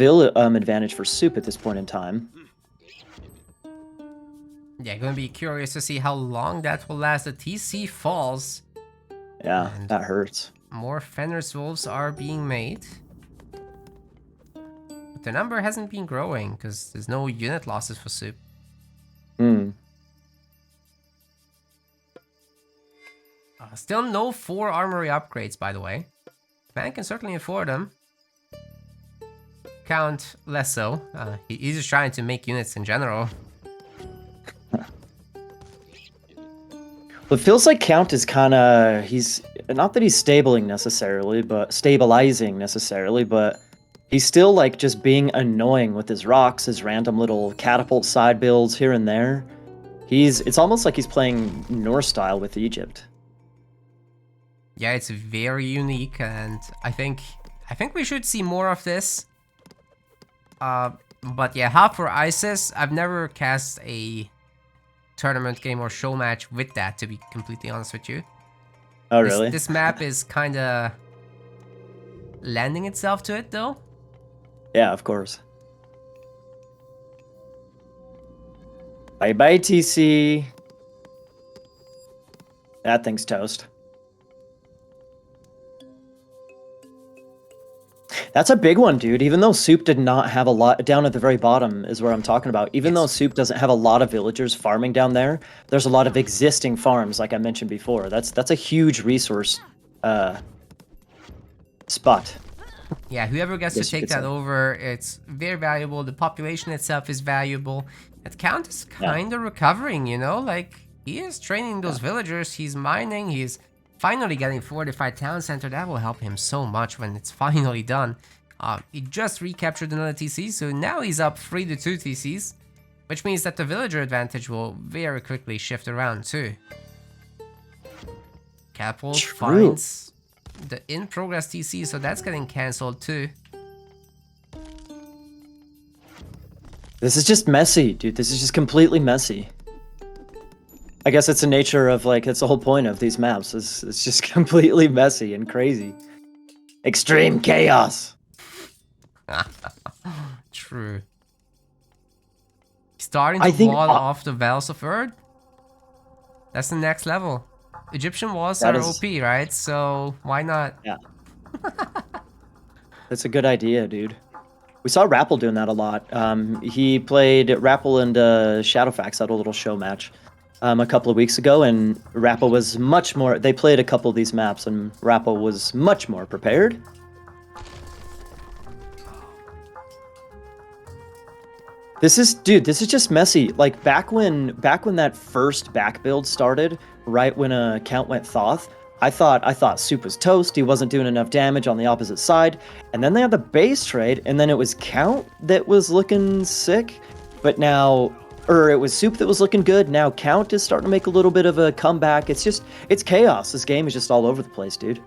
Speaker 2: advantage for Suppe at this point in time.
Speaker 1: Yeah, gonna be curious to see how long that will last. The TC falls.
Speaker 2: Yeah, that hurts.
Speaker 1: More Fenris wolves are being made. But the number hasn't been growing because there's no unit losses for Suppe. Still no 4 armory upgrades, by the way. Man can certainly afford them. Count less so. He's just trying to make units in general.
Speaker 2: Well, it feels like Count is kind of, he's, not that he's stabilizing necessarily, but he's still like just being annoying with his rocks, his random little catapult side builds here and there. It's almost like he's playing Norse style with Egypt.
Speaker 1: Yeah, it's very unique, and I think we should see more of this. But yeah, half for ISIS. I've never cast a tournament game or show match with that, to be completely honest with you.
Speaker 2: Oh, really?
Speaker 1: This map is kind of lending itself to it, though.
Speaker 2: Yeah, of course. Bye-bye, TC. That thing's toast. That's a big one, dude. Even though Suppe did not have a lot, down at the very bottom is where I'm talking about. Even though Suppe doesn't have a lot of villagers farming down there, there's a lot of existing farms, like I mentioned before. That's a huge resource spot.
Speaker 1: Yeah, whoever gets to take that over, it's very valuable. The population itself is valuable. And Count is kind of recovering, you know? Like, he is training those villagers. He's mining. He's finally getting fortified town center. That will help him so much when it's finally done. He just recaptured another TC, so now he's up 3-2 TCs, which means that the villager advantage will very quickly shift around too. Catapult finds the in-progress TC, so that's getting cancelled too.
Speaker 2: This is just messy, dude. This is just completely messy. I guess it's the nature of, like, it's the whole point of these maps. It's just completely messy and crazy. Extreme chaos.
Speaker 1: True. Starting to wall off the Wells of Earth. That's the next level. Egyptian walls are OP, right? So why not?
Speaker 2: Yeah. That's a good idea, dude. We saw Rappel doing that a lot. He played Rappel and Shadowfax at a little show match a couple of weeks ago, and Rappel was much more... They played a couple of these maps, and Rappel was much more prepared. This is just messy. Like, back when that first back build started, right when Count went Thoth, I thought Suppe was toast. He wasn't doing enough damage on the opposite side. And then they had the base trade, and then it was Count that was looking sick. But now, it was Suppe that was looking good. Now Count is starting to make a little bit of a comeback. It's chaos. This game is just all over the place, dude.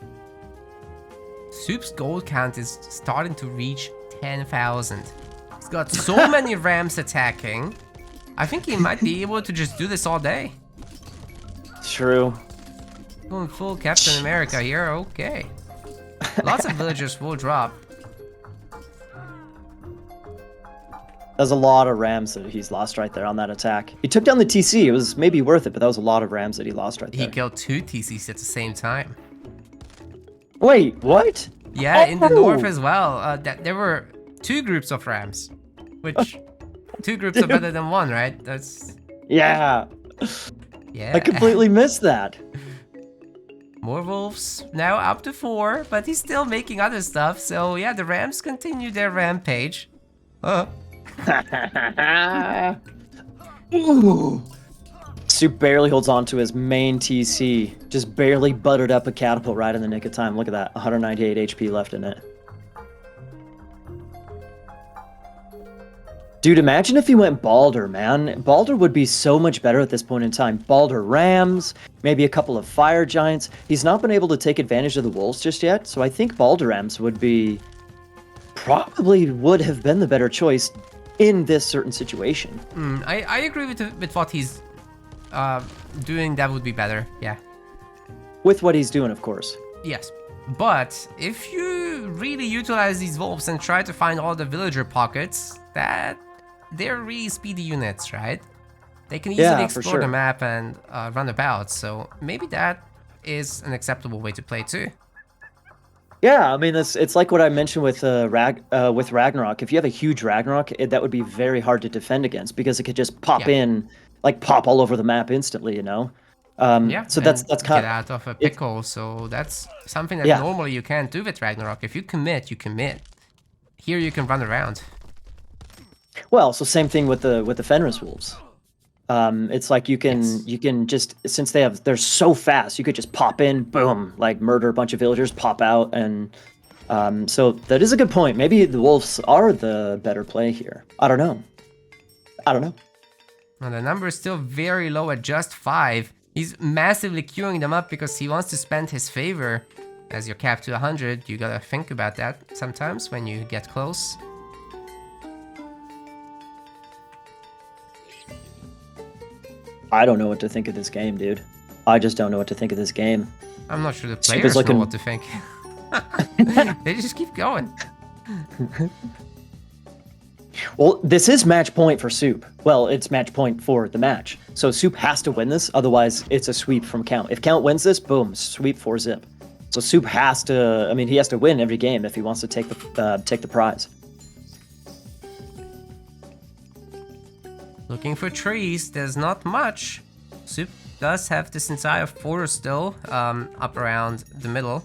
Speaker 1: Suppe's gold count is starting to reach 10,000. He's got so many Rams attacking. I think he might be able to just do this all day.
Speaker 2: True.
Speaker 1: Going full Captain America here, okay. Lots of villagers will drop.
Speaker 2: There's a lot of Rams that he's lost right there on that attack. He took down the TC. It was maybe worth it, but that was a lot of Rams that he lost right there.
Speaker 1: He killed 2 TCs at the same time.
Speaker 2: Wait, what?
Speaker 1: Yeah, in the north as well. There were 2 groups of Rams, which 2 groups are better than 1, right? That's...
Speaker 2: Yeah.
Speaker 1: Yeah.
Speaker 2: I completely missed that.
Speaker 1: More wolves, now up to 4, but he's still making other stuff. So yeah, the Rams continue their rampage.
Speaker 2: Ooh. Suppe barely holds on to his main TC. Just barely buttered up a catapult right in the nick of time. Look at that, 198 HP left in it. Dude, imagine if he went Balder, man. Balder would be so much better at this point in time. Balder Rams, maybe a couple of Fire Giants. He's not been able to take advantage of the Wolves just yet, so I think Balder Rams would have been the better choice in this certain situation.
Speaker 1: I agree with what he's doing. That would be better, yeah.
Speaker 2: With what he's doing, of course.
Speaker 1: Yes. But if you really utilize these wolves and try to find all the villager pockets, they're really speedy units, right? They can easily explore the map and run about, so maybe that is an acceptable way to play too.
Speaker 2: Yeah, I mean, it's like what I mentioned with Ragnarok. If you have a huge Ragnarok, that would be very hard to defend against because it could just pop in, like pop all over the map instantly, you know? So that's kind
Speaker 1: of... Get out of a pickle, so that's something that normally you can't do with Ragnarok. If you commit, you commit. Here you can run around.
Speaker 2: Well, so same thing with the Fenris wolves. It's like you can just, since they're so fast, you could just pop in, boom, like murder a bunch of villagers, pop out, and so that is a good point. Maybe the wolves are the better play here. I don't know.
Speaker 1: Well, the number is still very low at just 5. He's massively queuing them up because he wants to spend his favor. As you're capped to 100, you gotta think about that sometimes when you get close.
Speaker 2: I don't know what to think of this game, dude. I just don't know what to think of this game.
Speaker 1: I'm not sure the players know what to think. They just keep going.
Speaker 2: Well, this is match point for Suppe. Well, it's match point for the match. So Suppe has to win this, otherwise it's a sweep from Count. If Count wins this, boom, sweep 4-zip. So Suppe has to, I mean, he has to win every game if he wants to take the prize.
Speaker 1: Looking for trees, there's not much. Suppe does have this entire forest still, up around the middle.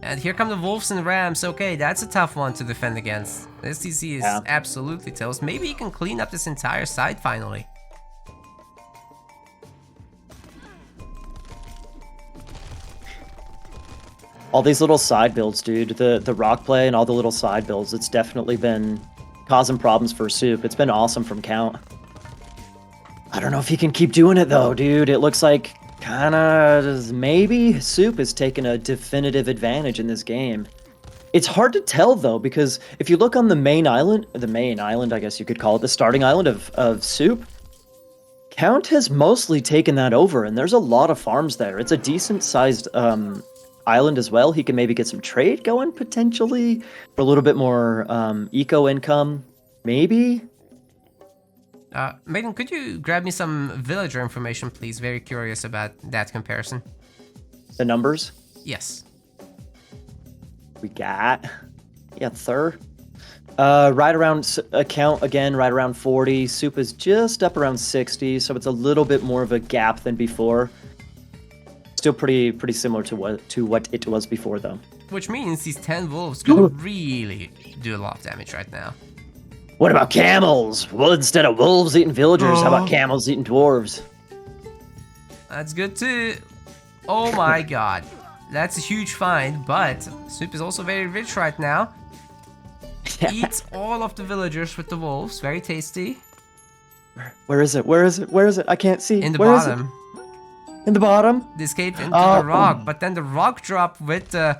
Speaker 1: And here come the wolves and rams. Okay, that's a tough one to defend against. This TC is absolutely toast. Maybe he can clean up this entire side finally.
Speaker 2: All these little side builds, dude. The rock play and all the little side builds. It's definitely been causing problems for Soup. It's been awesome from Count. I don't know if he can keep doing it though, dude. It looks like kind of maybe Soup is taking a definitive advantage in this game. It's hard to tell though, because if you look on the main island, I guess you could call it, the starting island of Soup, Count has mostly taken that over, and there's a lot of farms there. It's a decent sized island as well. He can maybe get some trade going potentially for a little bit more eco income, maybe.
Speaker 1: Maiden, could you grab me some villager information, please? Very curious about that comparison.
Speaker 2: The numbers
Speaker 1: Yes.
Speaker 2: we got, third. Right around Count again, right around 40. Soup is just up around 60, so it's a little bit more of a gap than before. Still pretty similar to what it was before though.
Speaker 1: Which means these 10 wolves could really do a lot of damage right now.
Speaker 2: What about camels? Well, instead of wolves eating villagers, how about camels eating dwarves?
Speaker 1: That's good too. Oh my god. That's a huge find, but Soup is also very rich right now. Eats all of the villagers with the wolves. Very tasty.
Speaker 2: Where is it? Where is it? Where is it? I can't see.
Speaker 1: In the
Speaker 2: Where
Speaker 1: bottom.
Speaker 2: Is it? In the bottom?
Speaker 1: They escaped into the rock, but then the rock drop with the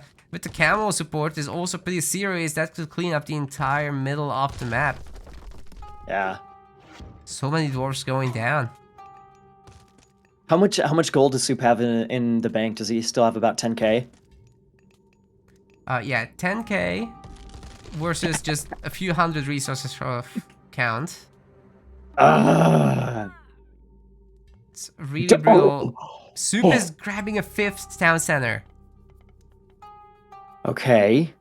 Speaker 1: camel support is also pretty serious. That could clean up the entire middle of the map.
Speaker 2: Yeah.
Speaker 1: So many dwarves going down.
Speaker 2: How much gold does Soup have in the bank? Does he still have about 10k?
Speaker 1: Yeah, 10k versus just a few hundred resources of Count. It's really brutal. Soup is grabbing a 5th town center.
Speaker 2: Okay.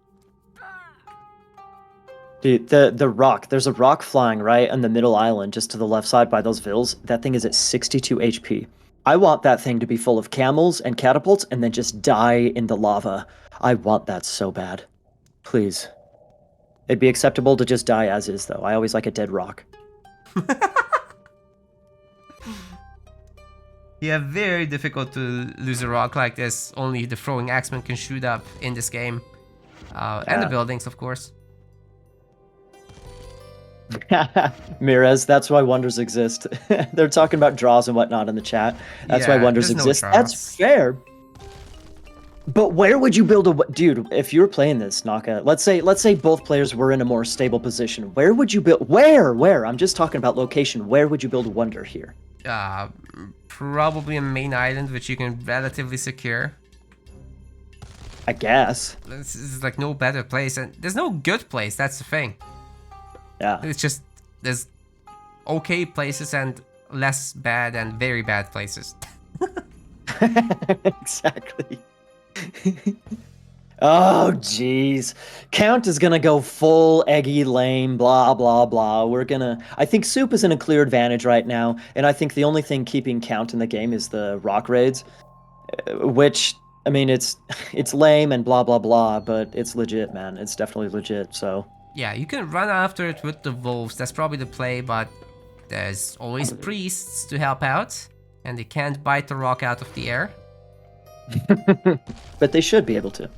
Speaker 2: Dude, the rock. There's a rock flying right on the middle island, just to the left side by those vills. That thing is at 62 HP. I want that thing to be full of camels and catapults and then just die in the lava. I want that so bad. Please. It'd be acceptable to just die as is, though. I always like a dead rock.
Speaker 1: Yeah, very difficult to lose a rock like this. Only the throwing axeman can shoot up in this game. And the buildings, of course.
Speaker 2: Mirez, that's why wonders exist. They're talking about draws and whatnot in the chat. That's why wonders exist. That's fair. But where would you build a dude? If you were playing this, Naka, let's say both players were in a more stable position. Where would you build? Where? I'm just talking about location. Where would you build a wonder here?
Speaker 1: Probably a main island, which you can relatively secure.
Speaker 2: I guess.
Speaker 1: This is like no better place, and there's no good place. That's the thing.
Speaker 2: Yeah.
Speaker 1: It's just there's okay places and less bad and very bad places.
Speaker 2: Exactly. Oh, jeez. Count is gonna go full eggy lame, blah, blah, blah. I think Soup is in a clear advantage right now, and I think the only thing keeping Count in the game is the rock raids, which, I mean, it's lame and blah, blah, blah, but it's legit, man. It's definitely legit, so.
Speaker 1: Yeah, you can run after it with the wolves. That's probably the play, but there's always priests to help out, and they can't bite the rock out of the air.
Speaker 2: But they should be able to.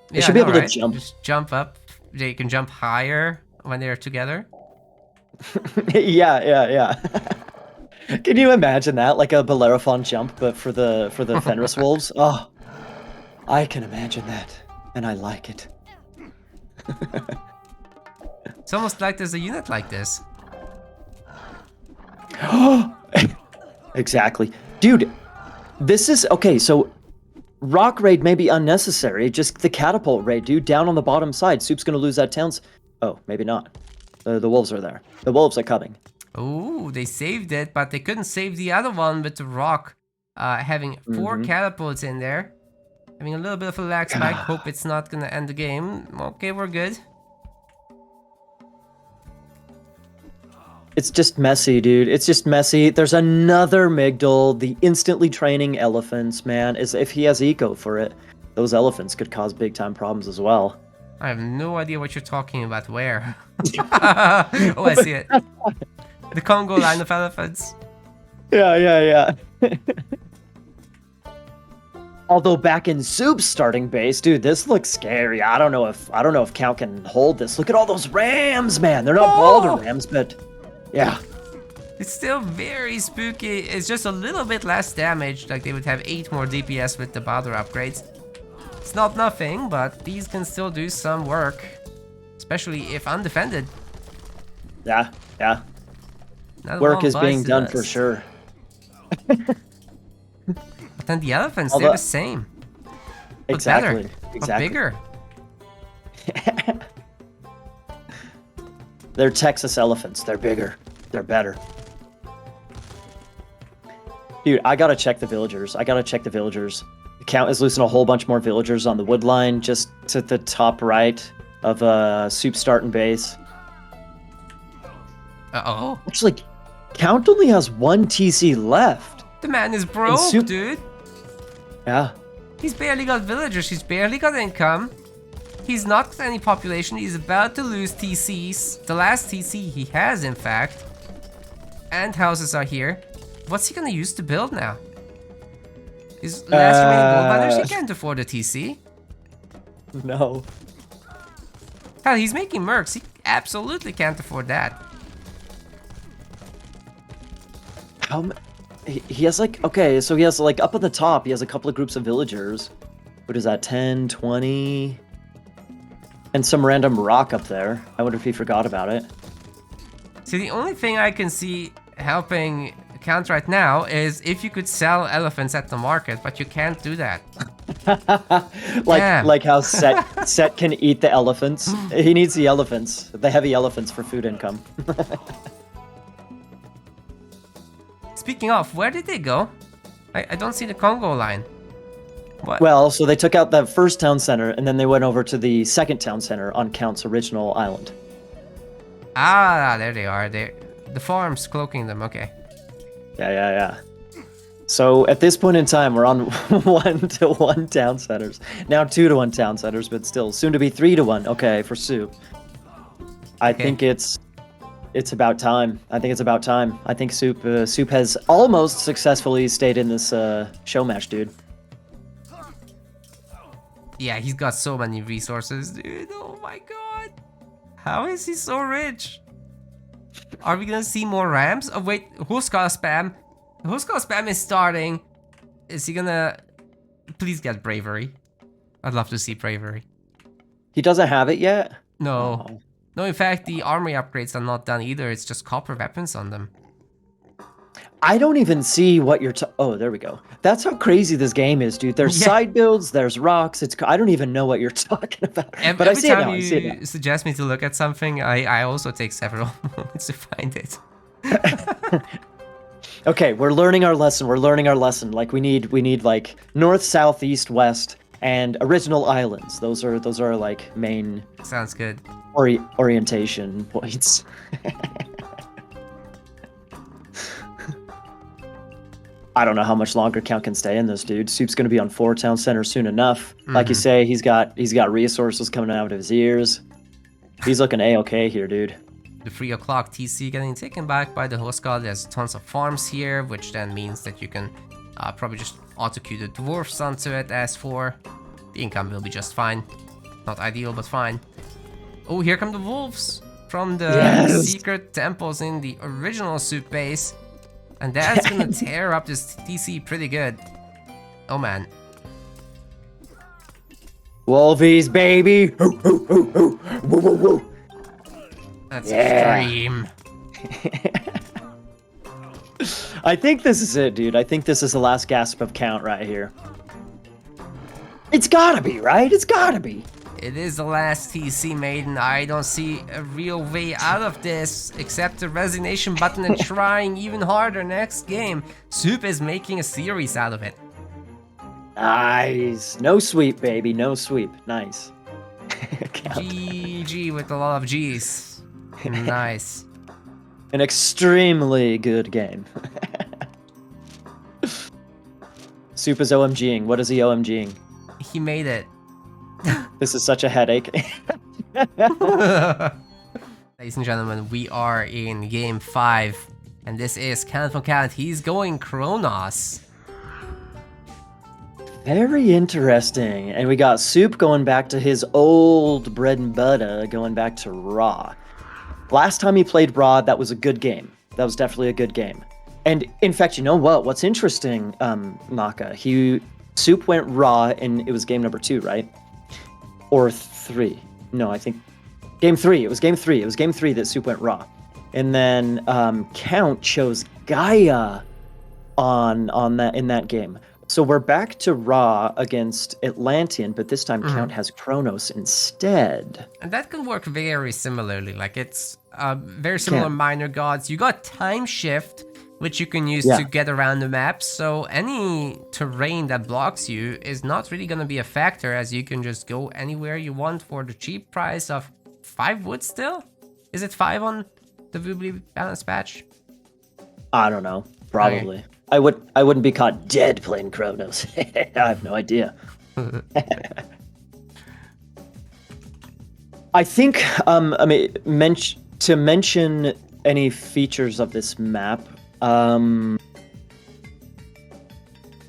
Speaker 2: They
Speaker 1: Yeah,
Speaker 2: should be
Speaker 1: I know,
Speaker 2: able
Speaker 1: right?
Speaker 2: to jump.
Speaker 1: Just jump up. They can jump higher when they're together.
Speaker 2: Yeah. Can you imagine that? Like a Bellerophon jump, but for the Fenris wolves? Oh, I can imagine that, and I like it.
Speaker 1: It's almost like there's a unit like this.
Speaker 2: Exactly. Dude, this is... Okay, so rock raid may be unnecessary. Just the catapult raid, dude. Down on the bottom side. Soup's gonna lose that town... Oh, maybe not. The wolves are there. The wolves are coming.
Speaker 1: Oh, they saved it, but they couldn't save the other one with the rock. Having 4 catapults in there. Having a little bit of a lag spike. Hope it's not gonna end the game. Okay, we're good.
Speaker 2: It's just messy, dude. It's just messy. There's another Migdal, the instantly training elephants, man. As if he has eco for it. Those elephants could cause big time problems as well.
Speaker 1: I have no idea what you're talking about. Where? Oh, I see it. The Congo line of elephants.
Speaker 2: Yeah. Although back in Soup's starting base, dude, this looks scary. I don't know if Count can hold this. Look at all those rams, man. They're not Balder
Speaker 1: Oh!
Speaker 2: rams, but yeah.
Speaker 1: It's still very spooky. It's just a little bit less damage. Like they would have 8 more DPS with the Balder upgrades. It's not nothing, but these can still do some work. Especially if undefended.
Speaker 2: Yeah, yeah.
Speaker 1: Another
Speaker 2: Work
Speaker 1: one
Speaker 2: is being
Speaker 1: bites the
Speaker 2: done for
Speaker 1: dust.
Speaker 2: sure.
Speaker 1: But then the elephants, they're
Speaker 2: Although-
Speaker 1: the same. But
Speaker 2: Exactly.
Speaker 1: better. But
Speaker 2: Exactly.
Speaker 1: bigger.
Speaker 2: They're Texas elephants. They're bigger. They're better. Dude, I gotta check the villagers. The Count is losing a whole bunch more villagers on the wood line, just to the top right of Soup starting base.
Speaker 1: Uh-oh.
Speaker 2: Actually, Count only has 1 TC left.
Speaker 1: The man is broke,
Speaker 2: Soup-
Speaker 1: dude.
Speaker 2: Yeah.
Speaker 1: He's barely got villagers. He's barely got income. He's not got any population. He's about to lose TCs. The last TC he has, in fact. And houses are here. What's he gonna use to build now? His last remaining gold miners, he can't afford a TC.
Speaker 2: No.
Speaker 1: Hell, he's making mercs. He absolutely can't afford that.
Speaker 2: How he has like, okay, so he has like up at the top, he has a couple of groups of villagers. What is that, 10, 20? And some random rock up there. I wonder if he forgot about it.
Speaker 1: See, the only thing I can see helping Count right now is if you could sell elephants at the market, but you can't do that. Damn.
Speaker 2: like how Set can eat the elephants. He needs the elephants, the heavy elephants for food income.
Speaker 1: Speaking of, where did they go? I don't see the Congo line. What?
Speaker 2: Well, so they took out that first town center, and then they went over to the second town center on Count's original island.
Speaker 1: Ah, there they are. The farm's cloaking them. Okay.
Speaker 2: Yeah. So at this point in time, we're on 1-to-1 town centers. Now 2-to-1 town centers, but still soon to be 3-to-1. Okay, for Soup. I think it's about time. I think Soup has almost successfully stayed in this show match, dude.
Speaker 1: Yeah, he's got so many resources, dude. Oh my god. How is he so rich? Are we gonna see more rams? Oh wait, Huskar spam. Huskar spam is starting. Is he gonna... Please get bravery. I'd love to see bravery.
Speaker 2: He doesn't have it yet?
Speaker 1: No.
Speaker 2: Oh.
Speaker 1: No, in fact, the armory upgrades are not done either. It's just copper weapons on them.
Speaker 2: I don't even see what you're oh, there we go. That's how crazy this game is, dude. There's side builds, there's rocks. I don't even know what you're talking about. But I see it now. I see it now.
Speaker 1: Suggest me to look at something, I also take several moments to find it.
Speaker 2: Okay, we're learning our lesson. Like we need like north, south, east, west, and original islands. Those are like main
Speaker 1: Sounds good.
Speaker 2: orientation points. I don't know how much longer Count can stay in this, dude. Soup's gonna be on 4 town centers soon enough. Like you say, he's got resources coming out of his ears. He's looking A-okay here, dude.
Speaker 1: The 3 o'clock TC getting taken back by the host god. There's tons of farms here, which then means that you can probably just auto-queue the dwarfs onto it as for. The income will be just fine. Not ideal, but fine. Oh, here come the wolves from the secret temples in the original Soup base. And that's gonna tear up this TC pretty good. Oh man.
Speaker 2: Wolvies, baby! Hoo, hoo, hoo, hoo. Woo, woo, woo.
Speaker 1: That's extreme.
Speaker 2: I think this is it, dude. I think this is the last gasp of Count right here. It's gotta be, right? It's gotta be.
Speaker 1: It is the last TC maiden. I don't see a real way out of this except the resignation button and trying even harder next game. Soup is making a series out of it.
Speaker 2: Nice. No sweep, baby. No sweep. Nice.
Speaker 1: GG with a lot of G's. Nice.
Speaker 2: An extremely good game. Soup is OMGing. What is he OMGing?
Speaker 1: He made it.
Speaker 2: This is such a headache.
Speaker 1: Ladies and gentlemen, we are in game 5. And this is CounVonCount. He's going Kronos.
Speaker 2: Very interesting. And we got Soup going back to his old bread and butter, going back to Raw. Last time he played Raw, that was a good game. That was definitely a good game. And in fact, you know what? What's interesting, Naka, Soup went Raw, and it was game number 2, right? Or 3? No, I think game 3. It was game 3. It was game 3 that Soup went Raw, and then Count chose Gaia on that in that game. So we're back to Raw against Atlantean, but this time Count has Kronos instead.
Speaker 1: And that can work very similarly. Like it's very similar minor gods. You got Time Shift, which you can use to get around the map. So any terrain that blocks you is not really going to be a factor, as you can just go anywhere you want for the cheap price of 5 wood still? Is it 5 on the Woobly balance patch?
Speaker 2: I don't know. Probably. Okay. I wouldn't be caught dead playing Kronos. I have no idea. I think to mention any features of this map,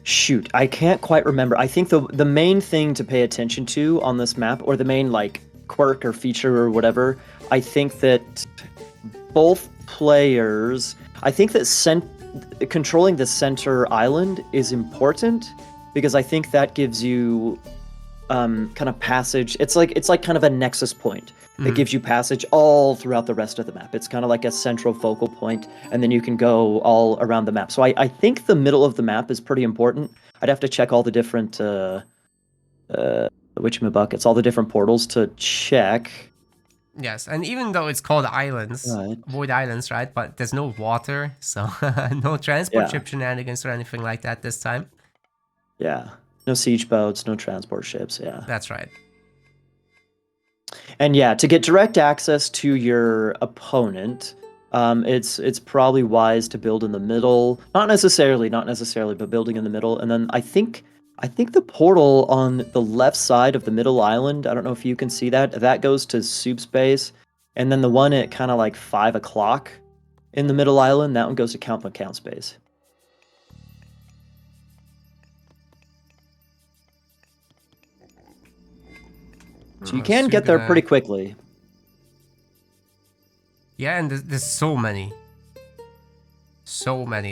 Speaker 2: shoot, I can't quite remember. I think the main thing to pay attention to on this map, or the main like quirk or feature or whatever, I think that both players, I think that controlling the center island is important, because I think that gives you kind of passage. It's like kind of a nexus point. It gives you passage all throughout the rest of the map. It's kind of like a central focal point, and then you can go all around the map. So I think the middle of the map is pretty important. I'd have to check all the different whatchamabuckets, all the different portals to check.
Speaker 1: Yes, and even though it's called islands, Void Islands, right? But there's no water, so no transport ship shenanigans or anything like that this time.
Speaker 2: Yeah, no siege boats, no transport ships, yeah.
Speaker 1: That's right.
Speaker 2: And yeah, to get direct access to your opponent, it's probably wise to build in the middle. Not necessarily, but building in the middle. And then I think the portal on the left side of the middle island, I don't know if you can see that, that goes to Soup's base. And then the one at kind of like 5 o'clock in the middle island, that one goes to CounVonCount's base. So you can get there pretty quickly.
Speaker 1: Yeah, and there's so many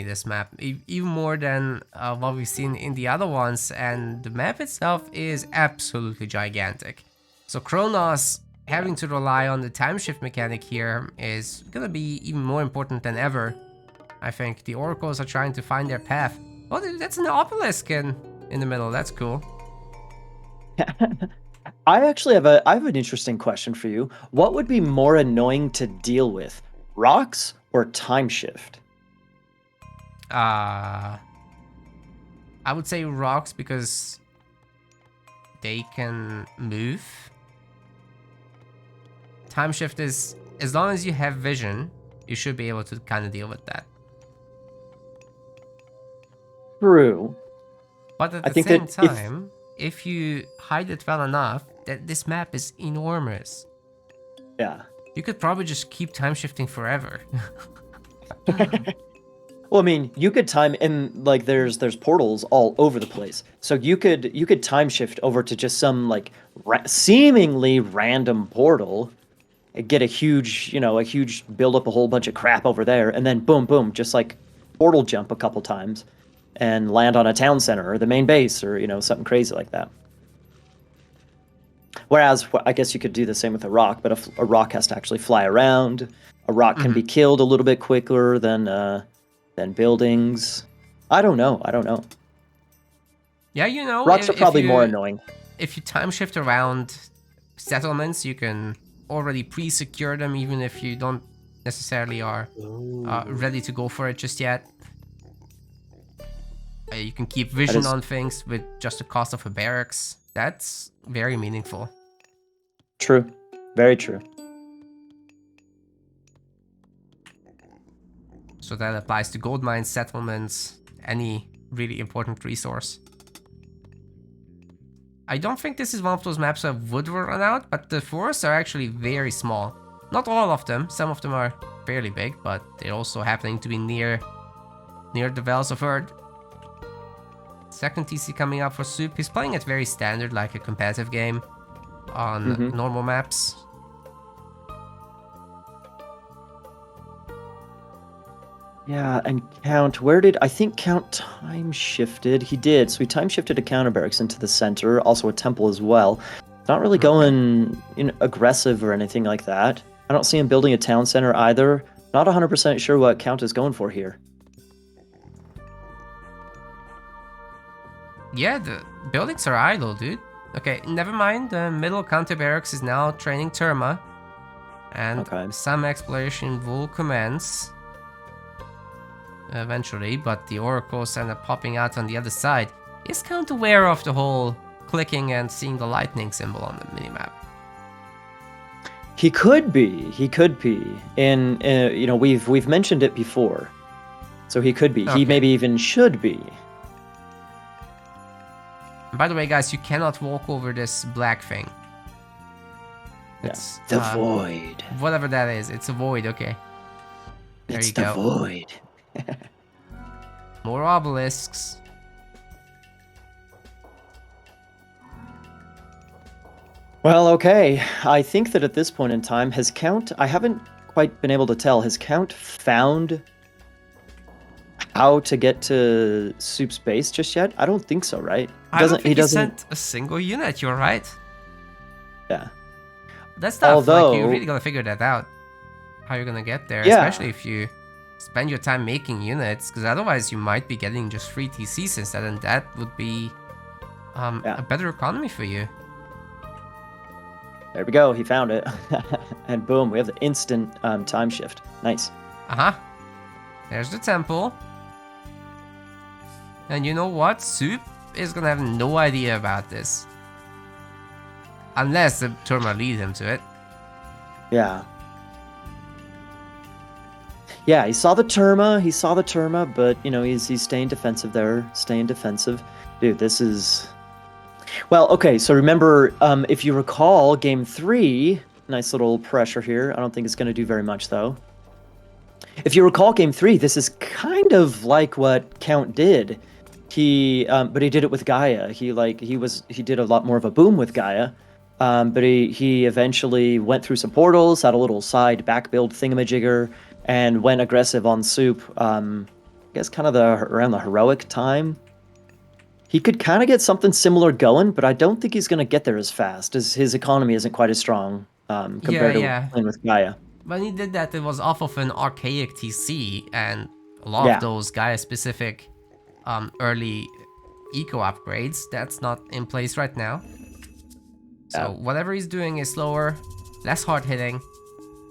Speaker 1: this map, even more than what we've seen in the other ones, and the map itself is absolutely gigantic. So Kronos having to rely on the time shift mechanic here is gonna be even more important than ever. I think the oracles are trying to find their path. Oh, that's an obelisk in the middle. That's cool.
Speaker 2: I have an interesting question for you. What would be more annoying to deal with, rocks or time shift?
Speaker 1: I would say rocks, because they can move. Time shift is, as long as you have vision, you should be able to kind of deal with that.
Speaker 2: True.
Speaker 1: But at the same time, if you hide it well enough, that this map is enormous.
Speaker 2: Yeah.
Speaker 1: You could probably just keep time shifting forever.
Speaker 2: Well, I mean, you could time in, like, there's portals all over the place. So you could time shift over to just some like seemingly random portal, get a huge build up a whole bunch of crap over there, and then boom boom, just like portal jump a couple times and land on a town center or the main base, or something crazy like that. Whereas I guess you could do the same with a rock, but a rock has to actually fly around. A rock can be killed a little bit quicker than buildings. I don't know.
Speaker 1: Yeah,
Speaker 2: rocks are probably more annoying.
Speaker 1: If you time shift around settlements, you can already pre-secure them, even if you don't necessarily are ready to go for it just yet. You can keep vision on things with just the cost of a barracks. That's very meaningful.
Speaker 2: True. Very true.
Speaker 1: So that applies to gold mines, settlements, any really important resource. I don't think this is one of those maps that would run out, but the forests are actually very small. Not all of them. Some of them are fairly big, but they're also happening to be near the Vales of Earth. Second TC coming up for Suppe. He's playing it very standard, like a competitive game on normal maps.
Speaker 2: Yeah, and Count, where did... I think Count time shifted. He did. So he time shifted a counter barracks into the center, also a temple as well. Not really going aggressive or anything like that. I don't see him building a town center either. Not 100% sure what Count is going for here.
Speaker 1: Yeah, the buildings are idle, dude. Okay, never mind. The middle counter barracks is now training Terma. And some exploration will commence eventually, but the oracles end up popping out on the other side. Is Count aware of the whole clicking and seeing the lightning symbol on the minimap?
Speaker 2: He could be. He could be. And you know, we've mentioned it before, so he could be. Okay. He maybe even should be.
Speaker 1: By the way, guys, you cannot walk over this black thing. It's
Speaker 2: the void.
Speaker 1: Whatever that is, it's a void. Okay. There
Speaker 2: it's
Speaker 1: you go.
Speaker 2: The void.
Speaker 1: More obelisks.
Speaker 2: Well, okay. I think that at this point in time, has Count... I haven't quite been able to tell. Has Count found how to get to Suppe's base just yet? I don't think so, right?
Speaker 1: I don't think he sent a single unit, you're right.
Speaker 2: Yeah.
Speaker 1: That's tough. Although, like, you really gotta figure that out. How you're gonna get there, especially if you spend your time making units, because otherwise you might be getting just free TCs instead, and that would be a better economy for you.
Speaker 2: There we go, he found it. And boom, we have the instant time shift. Nice.
Speaker 1: There's the temple. And you know what? Suppe is gonna have no idea about this. Unless the Terma lead him to it.
Speaker 2: Yeah. Yeah, he saw the Terma, but, you know, he's staying defensive there. Staying defensive. Dude, this is... Well, okay, so remember, if you recall, Game 3... Nice little pressure here. I don't think it's going to do very much, though. If you recall Game 3, this is kind of like what Count did. But he did it with Gaia. He did a lot more of a boom with Gaia. But he eventually went through some portals, had a little side back build thingamajigger, and went aggressive on Suppe. I guess kind of around the heroic time. He could kind of get something similar going, but I don't think he's going to get there as fast, as his economy isn't quite as strong compared to playing with Gaia.
Speaker 1: When he did that, it was off of an archaic TC, and a lot of those Gaia-specific early eco upgrades, that's not in place right now. So whatever he's doing is slower, less hard-hitting.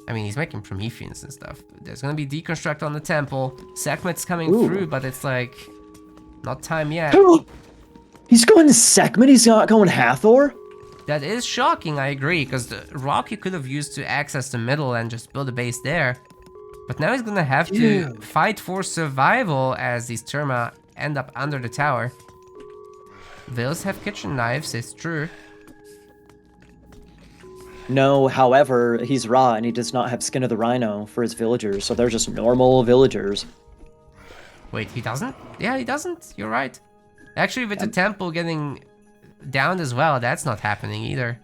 Speaker 1: I mean, he's making Prometheans and stuff. There's gonna be Deconstruct on the temple. Sekhmet's coming through, but it's like, not time yet.
Speaker 2: He's going to Sekhmet? He's not going Hathor?
Speaker 1: That is shocking, I agree, because the rock he could have used to access the middle and just build a base there. But now he's gonna have to fight for survival as these Terma end up under the tower. Vills have kitchen knives, it's true.
Speaker 2: No, however, he's Ra and he does not have Skin of the Rhino for his villagers, so they're just normal villagers.
Speaker 1: Wait, he doesn't? Yeah, he doesn't. You're right. Actually, with the temple getting down as well, that's not happening either.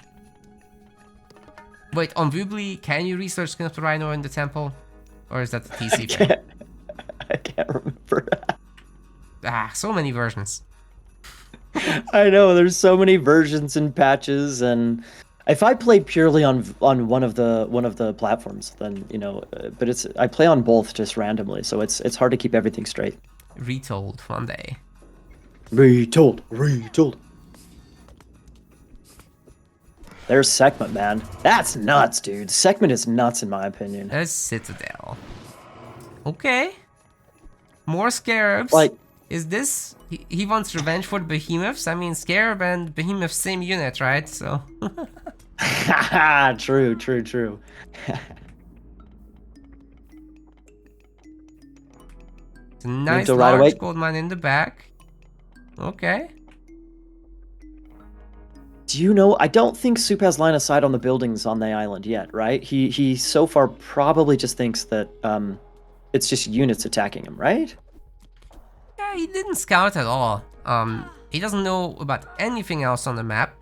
Speaker 1: Wait, on Vubli, can you research Skin of the Rhino in the temple? Or is that the TC thing?
Speaker 2: I can't remember.
Speaker 1: So many versions.
Speaker 2: I know, there's so many versions and patches, and if I play purely on one of the platforms, then, you know, but I play on both just randomly, so it's hard to keep everything straight.
Speaker 1: Retold one day.
Speaker 2: Retold. There's Sekhmet, man. That's nuts, dude. Sekhmet is nuts in my opinion.
Speaker 1: There's Citadel. Okay. More Scarabs.
Speaker 2: Like,
Speaker 1: is this... He wants revenge for the Behemoths? I mean, Scarab and Behemoth same unit, right? So...
Speaker 2: True.
Speaker 1: It's a nice large gold mine in the back. Okay.
Speaker 2: Do you know, I don't think Suppe has line of sight on the buildings on the island yet, right? He so far probably just thinks that it's just units attacking him, right?
Speaker 1: Yeah, he didn't scout at all. He doesn't know about anything else on the map.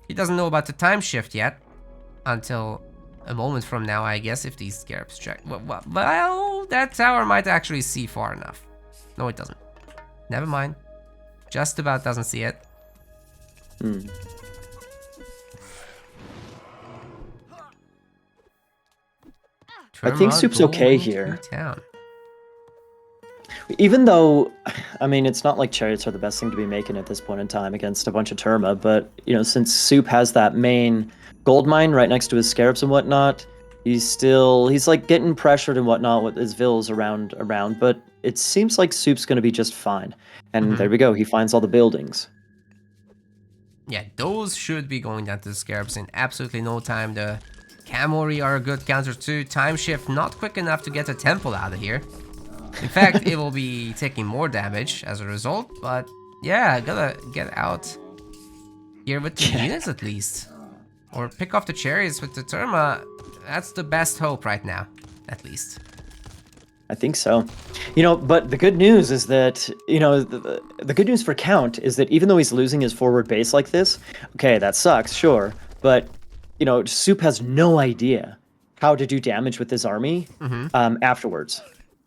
Speaker 1: He doesn't know about the time shift yet. Until a moment from now, I guess, if these scarabs check. Well, that tower might actually see far enough. No, it doesn't. Never mind. Just about doesn't see it.
Speaker 2: I think Soupe's okay here.
Speaker 1: Town.
Speaker 2: Even though, I mean, it's not like chariots are the best thing to be making at this point in time against a bunch of Terma, but, you know, since Soupe has that main gold mine right next to his scarabs and whatnot, he's like getting pressured and whatnot with his vills around, but it seems like Soupe's going to be just fine. And there we go, he finds all the buildings.
Speaker 1: Yeah, those should be going down to the scarabs in absolutely no time. The Camori are a good counter too. Time shift not quick enough to get a temple out of here. In fact, it will be taking more damage as a result, but yeah, gotta get out here with the units at least. Or pick off the chariots with the Terma. That's the best hope right now, at least.
Speaker 2: I think so. You know, but the good news is that, you know, the good news for Count is that even though he's losing his forward base like this, okay, that sucks, sure, but, you know, Soupe has no idea how to do damage with his army afterwards.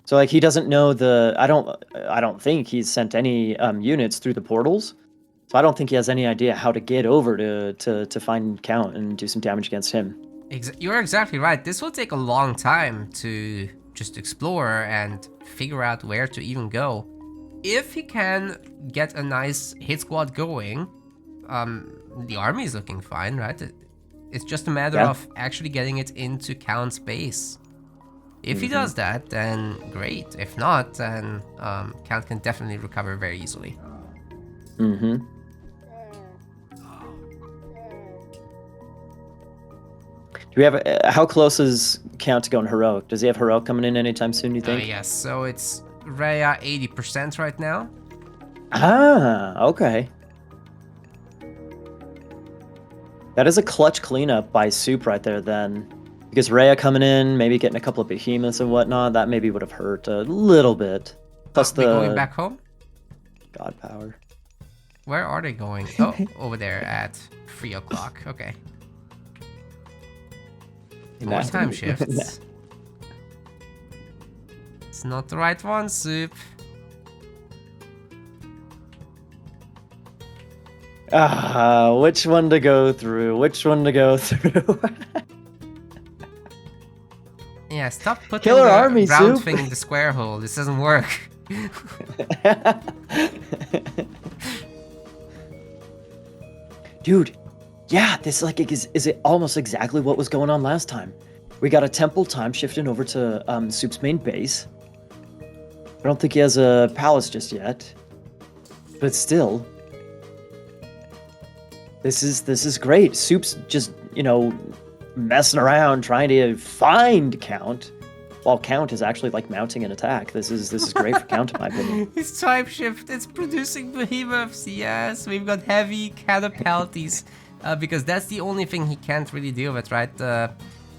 Speaker 2: So like he doesn't know I don't think he's sent any units through the portals. So I don't think he has any idea how to get over to find Count and do some damage against him.
Speaker 1: You're exactly right. This will take a long time to just explore and figure out where to even go. If he can get a nice hit squad going, the army is looking fine, right? It's just a matter of actually getting it into Count's base. If he does that, then great. If not, then Count can definitely recover very easily.
Speaker 2: Do we have how close is Count to going heroic? Does he have heroic coming in anytime soon, you think?
Speaker 1: Yes, so it's Rhea 80% right now.
Speaker 2: Ah, okay. That is a clutch cleanup by Soupe right there then. Because Rhea coming in, maybe getting a couple of behemoths and whatnot, that maybe would have hurt a little bit. Plus
Speaker 1: they going back home?
Speaker 2: God power.
Speaker 1: Where are they going? Oh, over there at 3 o'clock. Okay. More time shifts. It's not the right one, Soupe.
Speaker 2: Which one to go through? Which one to go through?
Speaker 1: Yeah, stop putting
Speaker 2: Killer
Speaker 1: the
Speaker 2: army,
Speaker 1: round
Speaker 2: Soupe.
Speaker 1: thing in the square hole. This doesn't work.
Speaker 2: Dude, yeah, this like is it almost exactly what was going on last time. We got a temple time shifting over to Soupe's main base. I don't think he has a palace just yet. But still. This is great. Soupe's just, you know, messing around trying to find Count, while Count is actually like mounting an attack. This is great for Count in my opinion.
Speaker 1: His time shift, it's producing behemoths. Yes, we've got heavy catapulties, because that's the only thing he can't really deal with, right? The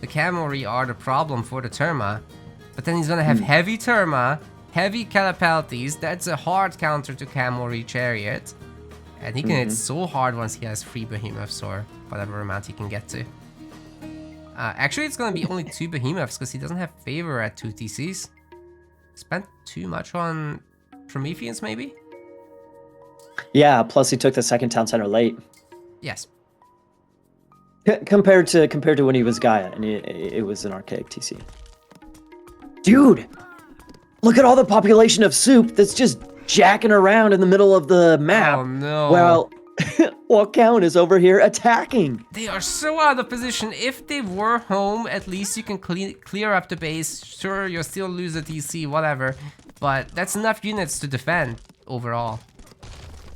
Speaker 1: Camori are the problem for the Terma, but then he's gonna have heavy Terma, heavy catapulties. That's a hard counter to Camori chariot, and he can hit so hard once he has 3 behemoths or whatever amount he can get to. Actually, it's gonna be only 2 behemoths because he doesn't have favor at 2 TCs. Spent too much on Prometheans, maybe?
Speaker 2: Yeah, plus he took the second town center late.
Speaker 1: Yes.
Speaker 2: Compared to when he was Gaia, and it was an archaic TC. Dude, look at all the population of Soupe that's just jacking around in the middle of the map.
Speaker 1: Oh no.
Speaker 2: While Count is over here attacking.
Speaker 1: They are so out of position. If they were home, at least you can clear up the base. Sure, you'll still lose a TC, whatever. But that's enough units to defend overall.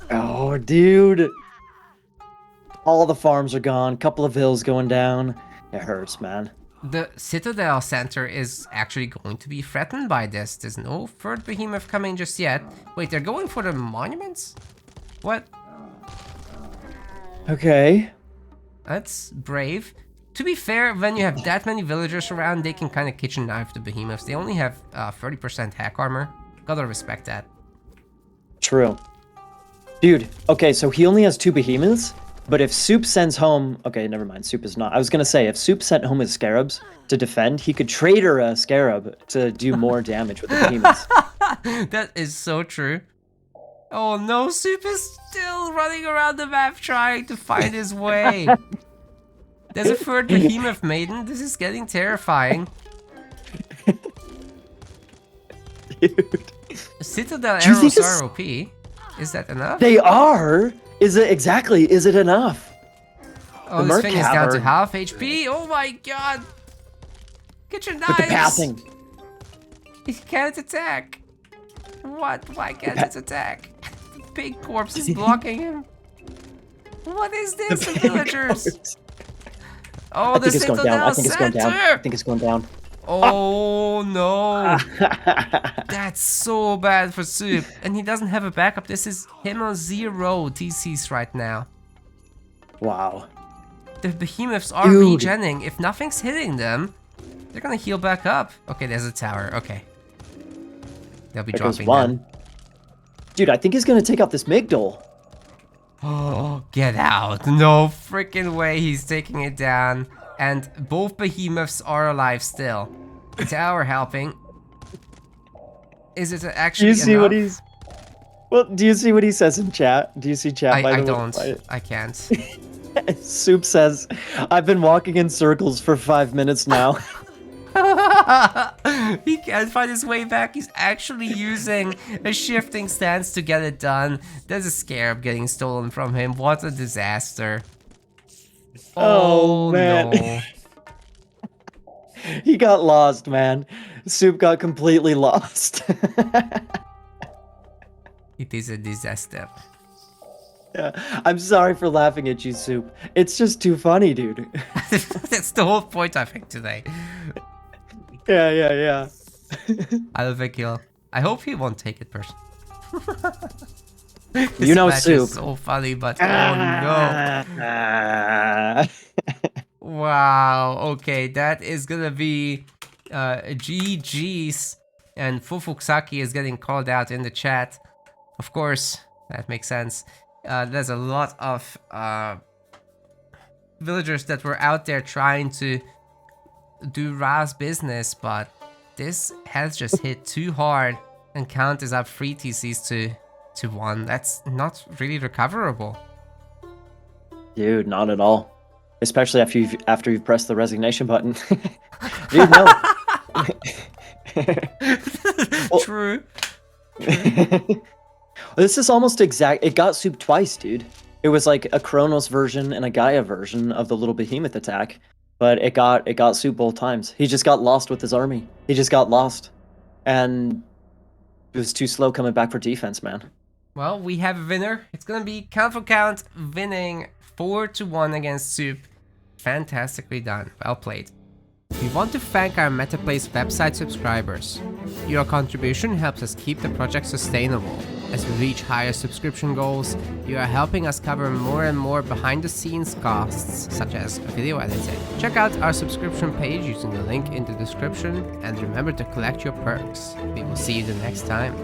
Speaker 2: Oh, dude. All the farms are gone. Couple of hills going down. It hurts, man.
Speaker 1: The Citadel Center is actually going to be threatened by this. There's no third behemoth coming just yet. Wait, they're going for the monuments? What?
Speaker 2: Okay.
Speaker 1: That's brave. To be fair, when you have that many villagers around, they can kind of kitchen knife the behemoths. They only have 30% hack armor. Gotta respect that.
Speaker 2: True. Dude, okay, so he only has 2 behemoths, but if Soup sends home... Okay, never mind, Soup is not. I was gonna say, if Soup sent home his scarabs to defend, he could traitor a scarab to do more damage with the behemoths.
Speaker 1: That is so true. Oh no, Soup is still running around the map trying to find his way. There's a third behemoth maiden. This is getting terrifying.
Speaker 2: Dude.
Speaker 1: Citadel
Speaker 2: Do you
Speaker 1: arrows
Speaker 2: think
Speaker 1: are OP. Is that enough?
Speaker 2: They are? Is it enough?
Speaker 1: Oh,
Speaker 2: The
Speaker 1: this thing is down to
Speaker 2: Cavern.
Speaker 1: half HP. Oh my god. Get your knives.
Speaker 2: With the passing.
Speaker 1: He can't attack. What? Why can't it attack? The pig corpse is blocking him. What is this, the villagers? Oh,
Speaker 2: I
Speaker 1: the
Speaker 2: think it's going down. I
Speaker 1: Citadel
Speaker 2: think it's going down. I
Speaker 1: Center!
Speaker 2: think it's going down.
Speaker 1: Oh no! That's so bad for Soup. And he doesn't have a backup. This is him on 0 TCs right now.
Speaker 2: Wow.
Speaker 1: The behemoths are
Speaker 2: Dude.
Speaker 1: regenning. If nothing's hitting them, they're gonna heal back up. Okay, there's a tower. Okay. They'll be
Speaker 2: There goes
Speaker 1: dropping
Speaker 2: one.
Speaker 1: them.
Speaker 2: Dude, I think he's gonna take out this Migdol.
Speaker 1: Oh, get out. No freaking way he's taking it down. And both behemoths are alive still. The tower helping. Is it
Speaker 2: Do
Speaker 1: actually
Speaker 2: you see
Speaker 1: enough?
Speaker 2: what he's... Well, do you see what he says in chat? Do you see chat, by
Speaker 1: I
Speaker 2: the
Speaker 1: don't.
Speaker 2: way?
Speaker 1: I can't.
Speaker 2: Soup says, I've been walking in circles for 5 minutes now.
Speaker 1: He can't find his way back. He's actually using a shifting stance to get it done. There's a scarab getting stolen from him. What a disaster.
Speaker 2: Oh, man.
Speaker 1: No.
Speaker 2: He got lost, man. Soup got completely lost.
Speaker 1: It is a disaster.
Speaker 2: Yeah, I'm sorry for laughing at you, Soup. It's just too funny, dude.
Speaker 1: That's the whole point, I think, today.
Speaker 2: Yeah.
Speaker 1: I love a kill. I hope he won't take it personally.
Speaker 2: You know
Speaker 1: match
Speaker 2: Soup.
Speaker 1: is so funny, but oh no. Wow, okay, that is gonna be GG's, and Fufuksaki is getting called out in the chat. Of course, that makes sense. There's a lot of villagers that were out there trying to do Ra's business, but this has just hit too hard, and Count is up 3 TCs to 1. That's not really recoverable.
Speaker 2: Dude, not at all. Especially after you've pressed the resignation button. Dude, no. Well-
Speaker 1: True.
Speaker 2: This is almost exact. It got Soup twice, dude. It was like a Kronos version and a Gaia version of the little behemoth attack, but it got Soup both times. He just got lost with his army. He just got lost, and it was too slow coming back for defense, man.
Speaker 1: Well, we have a winner. It's gonna be CounVonCount winning 4-1 against Soup. Fantastically done. Well played. We want to thank our MetaPlace website subscribers. Your contribution helps us keep the project sustainable. As we reach higher subscription goals, you are helping us cover more and more behind-the-scenes costs, such as video editing. Check out our subscription page using the link in the description, and remember to collect your perks. We will see you the next time.